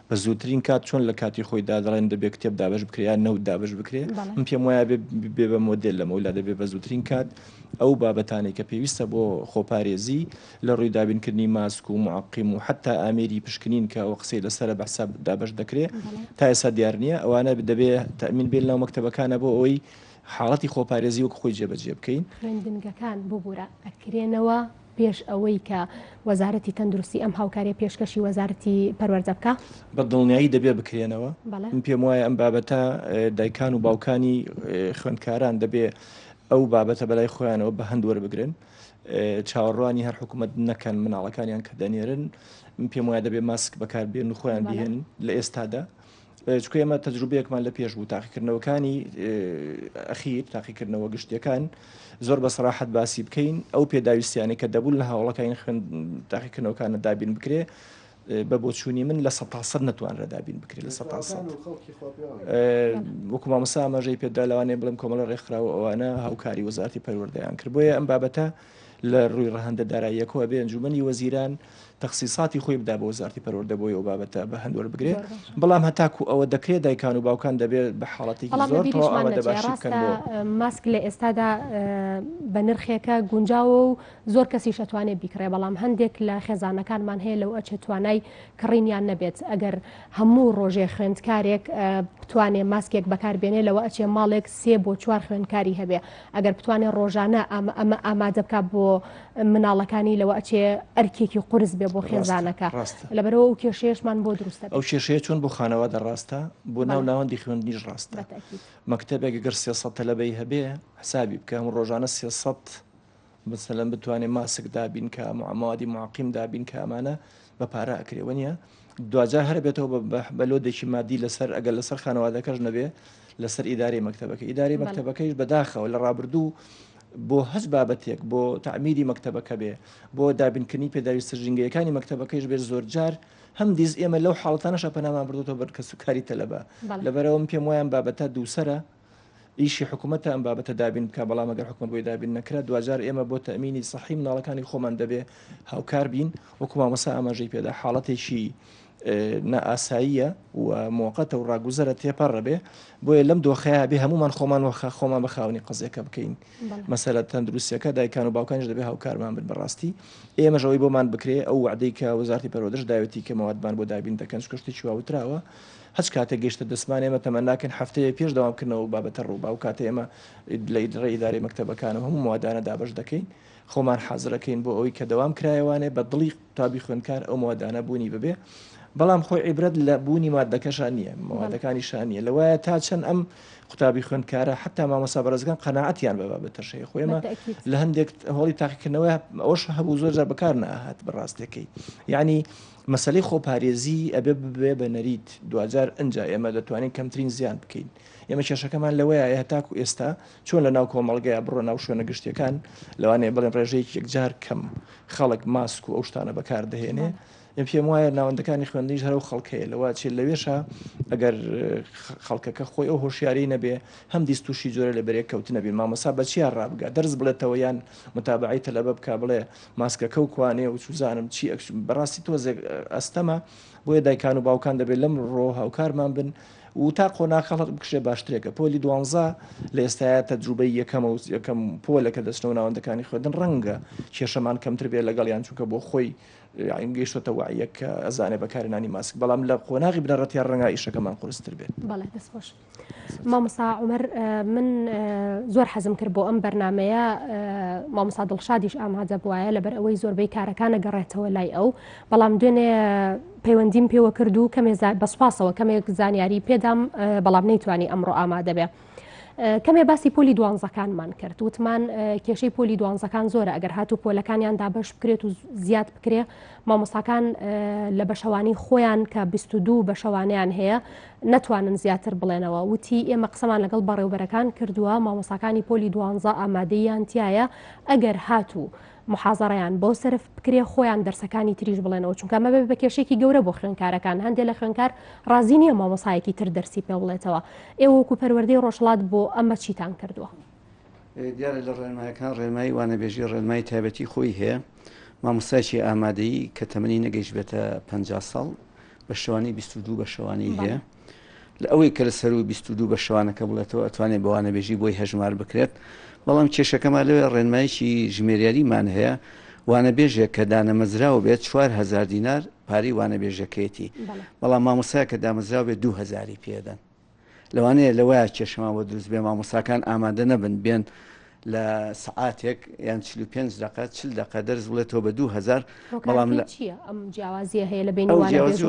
B: بە زووترین کات چۆن لە کاتی خۆیدا دەڵێن دەبێت کتێب دابش بکریان نەوت دابش بکرێ من پێم وایە بێ بە مۆدل لە مەولا دەبێت بە زووترین کات ئەو بابەتانی کە پێویستە بۆ خۆپارێزی لە ڕووی دابینکردنی ماسک و معقیم و حتا ئامێری پشکنین کە ئەو قسەی لەسرە بەحساب دابش دەکرێت تا ئێستا دیار نییە ئەوانە دەبێت تەمین بێت لەو مەکتەبەکانە بۆ ئەوەی حاڵەتی خۆپارێزی وەک خۆی جێبەجێ بکەین
A: خوێندنگەکان ببوورە ئەکرێنەوە پێش ئەوەی کە وەزارەتی تەندروستی ئەم هاوکاری پێشکەشی وەزارەتی پەروەردە بکە
B: بە دڵنیایی دەبێ بکرێنەوە من پێم وایە ئەم بابەتە دایکان و باوکانی خوێندکاران دەبێ ئەو بابەتە بەلای خۆیانەوە بە هەند وەربگرن چاوەڕوانی هەر حکوومەت نەکەن مناڵەکانیان کە دەنێرن من پێم وایە دەبێ ماسک بەکاربێن و خۆیان بهێن لە ئێستادا چکە ئێمە تەجروبەیەکمان لە پێش بوو تاقیکردنەوەکانی ئەخیر تاقیکردنەوە گشتیەکان زۆر بە سەراحەت باسی بکەین ئەو پێداویستیانی کە دەبوون لە هاوڵەکانی تاقیکردنەوەکانە دابین بکرێ بە بۆچوونی من لە 100% نتوانرە دابین بکرێت لە 100% وەکو مامۆستا ئاماژەی پێدا لەوانێ بڵم کۆمەڵە ڕێکخراوە ئەوانە هاوکاری وەزارەتی پەروەردەیان کرد بۆیە ئەم بابەتە لە ڕووی ڕەهەندە داراییەکەوە بێ ئەنجومەنی وەزیران تەخسیساتی خۆی بدا بە وەزارەتی پەروەردە بۆی ئەو بابەتە بە هەند وەربگرێت بەڵام هەتاکو ئەوە دەکرێت دایکان و باوکان دەبێت بە حاڵەتێکی زۆر ئەوە دەباشی بکەن
A: ماسک لە ئێستادا بە نرخێکە گونجاوە و زۆر کەسی شەتوانێت بیکڕێ بەڵام هەندێک لە خێزانەکانمان هەیە لەو ئەچێت توانای کڕینیان نەبێت ئەگەر هەموو ڕۆژێ خوێندکارێک بتوانێت ماسکێک بەکاربێنێ لەوە ئەچێ ماڵێک 3 بۆ 4 خوێندکاری هەبێ ئەگەر بتوانێت ڕۆژانە ئەمە ئامادە بکات بۆ مناڵەکانی لەوە ئەچێ ئەرکێکی قورس بێ بۆ خێزانەکە لەبەرەوە ئەو کێشەیەشمان بۆ دروستە
B: ئەو کێشەیە چۆن بۆ خانەوادە ڕاستە بۆ ناو ناوەندی خوێندنیش ڕاستە مەکتەبێک گەر 300 تەلەبەی هەبێ حسابی بکە هەموو ڕۆژانە 300 مثلەن بتوانێت ماسک دابین کە موادی معقیم دابین کە ئەمانە بە پارە ئەکرێوە نیە دوجار هەر بێتەوە بە لۆدێکی مادی لەسەر ئەگەر لەسەر خانەوادەکەش نەبێ لەسەر ئیداری مەکتەبەکە ئیداری مەکتەبەکەیش بەداخەوە لە ڕابردوو بۆ هەست بابەتێک بۆ تعمیری مەکتەبەکە بێ بۆ دابینکردنی پێداویستە ژینگەیەکانی مەکتەبەکەیش بێت زۆر جار هەم دیز ئێمە لەو حاڵەتانەشە پەنامان بردوەوە بەر کە سوکاری تەلەبە لەبەرەوە پێم وایە بابەتە دووسەرە ئیشی حکوومەتە ئەم بابەتە دابین بکە بەڵام ئەگەر حکوومەت بۆی دابین نەکرا دوجار ئێمە بۆ تەمینی سەحی مناڵەکانی خۆمان دەبێ هاوکار بین وەکو مامۆستا ئاماژەی پێدا حاڵەتێکی نائاساییە و موقەتە و ڕاگوزەرە تێپەڕە بێ بۆیە لەم دۆخەیە بێ هەمومان خۆمان بە خاوەنی قەزێکە بکەین مەسەلە تەندروستیەکە دایکان و باوکانیش دەبێ هاوکارمان بن بەڕاستی ئێمەژەوەی بۆمان بکرێ ئەو وعدەی کە وەزارەتی پەروەردەش داوێتی کە مەوادمان بۆ دابین دەکەن شتێکی واوتراوە هەچ کاتێک گەیشتە دەسمان ئێمە تەمەناکەن هەفتەیە پێش داوامکردنەوە بابەتە ڕووبا و کاتێ ئێمە لە ئیدارەی مەکتەبەکانە هەموو موادانە دابش دەکەین خۆمان حازرەکەین بۆ ئەوەی کە دەوام کرایەوانێ بە دڵی تابی خوێندکار ئەو موادانە بوونی ببێ بەڵام خۆی عیبرەت لە بوونی مادەکەشان نییە موادەکانیشان نیە لەوایە تا چەند ئەم قوتابی خوێندکارە حتا مامۆستا بەڕێزەکان قەناعەتیان بە بابەتەشەیە خۆیمە لە هەندێک هەوڵی تاقیکردنەوە ئەوش هەبوو زۆر جار بەکار نەهات بەڕاستەکەی یعنی مەسەلەی خۆپارێزی ئەبێ ببێ بە نەریت دوجار ئەنجا ئێمە دەتوانین کەمترین زیان بکەین ئێمە کێشەکەمان لەوەیە هەتاکو ئێستا چۆن لە ناو کۆمەڵگەیە بڕۆ ناو شوێنە گشتیەکان لەوانەیە بڵێن ڕێژەیەکی یەکجار کەم خەڵک ماسک و ئەو شتانە بەکار دەهێنێ پێم وایە ناوەندەکانی خوێندنیش هەرو خەڵکەیە لەوە چێت لەوێشە ئەگەر خەڵکەکە خۆی ئەو هۆشیاری نەبێ هەم دیستوشی جۆرە لە بەرێک کەوت نەبێن مامۆستا بەچیان ڕابگا دەرز بڵێتەوە یان متابعی تەلەبە بکە بڵێ ماسکەکە و کوانێ و چوزانم چی بەڕاستی تۆزێک ئەستەمە بۆیە دایکان و باوکان دەبێت لەم ڕۆ هاوکارمان بن و تا قۆناخەڵک بکشێ باشترێکە پۆلی 12 لە ئێستاە تەجروبەی یەکەم پۆلەکە دەستنەوە ناوەندەکانی خوێندن ڕەنگە کێشەمان کەمتر بێت لەگەڵیان چونکە بۆ خۆی گەیشتۆتە وعیەک کە ئەزانێ بەکارێنانی ماسک بەڵام لە قۆناغی بنەڕەتیان ڕەنگە ئیشەکەمان قورستر بێت
A: بەڵێ دەستخۆش مامۆستا عومەر من زۆر حەزم کرد بۆ ئەم بەرنمەیە مامۆستا دڵشادیش ئامادە بووایە لەبەر ئەوەی زۆربەی کارەکانە گەڕێتەوە لای ئەو بەڵام دوێنێ پەیوەندیم پێوە کرد و بەسپاسەوە کەمێک زانیاری پێدام بەڵام نەیتوانی ئەمڕۆ ئامادە بێ کەمێ باسی پۆلی دوانزەکانمان کرد وتمان کێشەی پۆلی دوانزەکان زۆرە ئەگەر هاتوو پۆلەکانیان دابش بکرێت و زیاد بکرێ مامۆستاکان لە بەشەوانی خۆیان کە 22 بەشەوانیان هەیە نەتوانن زیاتر بڵێنەوە وتی ئێمە قسەمان لەگەڵ بەڕێوبەرەکان کردووە مامۆستاکانی پۆلی دوانزە ئامادەیان تایە ئەگەر هاتوو محازەڕیان بۆ سرف بکرێ خۆیان دەرسەکانی تریش بڵێنەوە چونکە ئەمە بە کێشێکی گەورە بۆ خوێندکارەکان هەندێک لە خوێندکار ڕازی نییە مامۆسایەکی تر دەرسی پێ بڵێتەوە ئێوە وەکو پەروەردەی ڕۆژهەڵات بۆ ئەمە چیتان کردووە
C: دیارە لە ڕێنمایەکان ڕێنمایی وانەبێژی ڕێنمای تایبەتی خۆی هەیە مامۆستایکی ئامادەیی کە تەمەنی نەگەیشت بێتە 50 ساڵ بە شەوانی 22 بە شەوانی هەیە لە ئەوەی کە لە سەر و 22 بە شەوانەکە بڵێتەوە ئەتوانێت بە وانەبێژی بۆی هەژمار بکرێت بەڵام کێشەکەمان لەوێ ڕێنمایکی ژمێریاریمان هەیە وانەبێژێک کە دانەمەزراوە بێت 4000 دینار پاری وانەبێژەکەیەتی بەڵام مامۆسای کە دامەزراو بێت 2000 پێدەن لەوانەیە لەوەیە کێشەمان بۆ دروست بێ مامۆساکان ئامادە نەبن بێن لە سعاتێک یان 45 دقه 40 دقه دەرز بڵێتەوە بە 2000 بەڵام
A: ئەم جیاوازیە هەیە لە بین وانەبێژ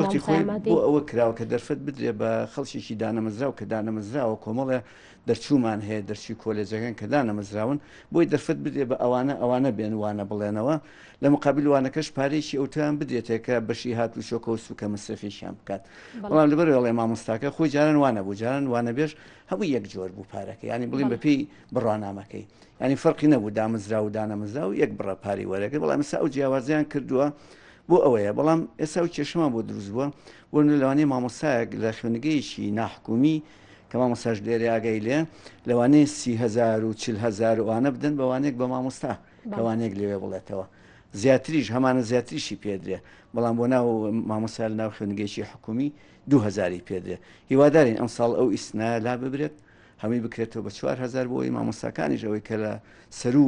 C: بۆ ئەوە کراوە کە دەرفەت بدرێ بە خەڵکیێکی دانەمەزراو کە دانەمەزراوە کۆمەڵێ دەرچوومان هەیە دەرچی کۆلێجەکان کە دانەمەزراون بۆی دەرفەت بدرێ بە ئەوانە بێن وانە بڵێنەوە لە مقابل وانەکەش پارێکی ئەوتیان بدرێتێک کە بەشی هاتو شۆکە و سوکە مەسرفیشیان بکات بەڵام لەبەرەوەڵێ مامۆستاکە خۆی جاران وانە بوو جاران وانەبێژ هەموو یەک جۆر بوو پارەکە ینی بڵین بەپێی بڕوانامەکەی ینی فەرقی نەبوو دامەزرا و دانەمەزرا و یەک بڕە پاری وەرەکە بەڵام ئێستا ئەو جیاوازیان کردووە بۆ ئەوەیە بەڵام ئێستا و کێشەمان بۆ دروست بووە بۆ لەوانەیە مامۆستایەک لە خوێنگەیەکی ناحکومی کە مامۆستاش لێرە ئاگای لێ لەوانەیە 30,000 و 40,000 وانە بدەن بەوانێک بە مامۆستا کەوانێک لێوێ بڵێتەوە زیاتریش هەمانە زیاتریشی پێدرێ بەڵام بۆ ناو مامۆستا لە ناو خوێنگەیەکی حکومی 2000 پێدرێ هیوادارین ئەم ساڵ ئەو ئیسنا لا ببرێت هەمووی بکرێتەوە بە 4000 بۆی مامۆستاکانیش ئەوەی کە لە سەر و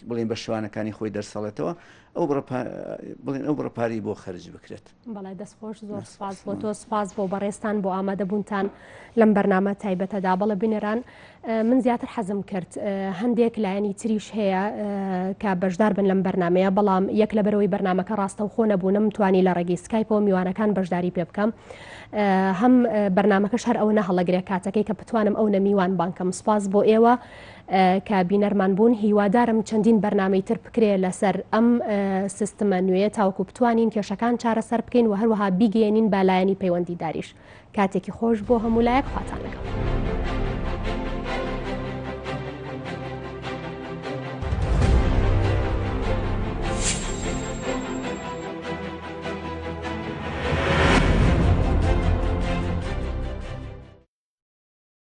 C: بڵین بە شوانەکانی خۆی دەرسەڵێتەوە بڵێن ئەو بڕەپاری بۆ خەرج بکرێت.
A: بەڵای دەستخۆش زۆر سپاس بۆ تۆ سپاس بۆ بەڕێستان بۆ ئامادەبوونتان لەم بەرنامە تایبەتەدا بەڵێ بنێران من زیاتر حەزم کرد هەندێک لایەنی تریش هەیە کە بەشدار بن لەم بەرنمەیە بەڵام یەک لەبەرەوەی بەرنمەکە ڕاستەوخۆ نەبوونم توانی لە ڕێگەی سکایپەوە میوانەکان بەشداری پێ بکەم هەم بەرنمەکەش هەر ئەو نەهەڵەگرێ کاتەکەی کە بتوانم ئەو نەمیوان بانکەم سپاس بۆ ئێوە کە بینەرمان بوون هیوادارم چەندین بەرنامەی تر بکرێ لەسەر ئەم سیستمە نوێیە تاوەکو بتوانین کێشەکان چارەسەر بکەین و هەروەها بیگەێنین بالایەنی پەیوەندیداریش کاتێکی خۆش بۆ هەموو لایەک خواتان لەگەڵ.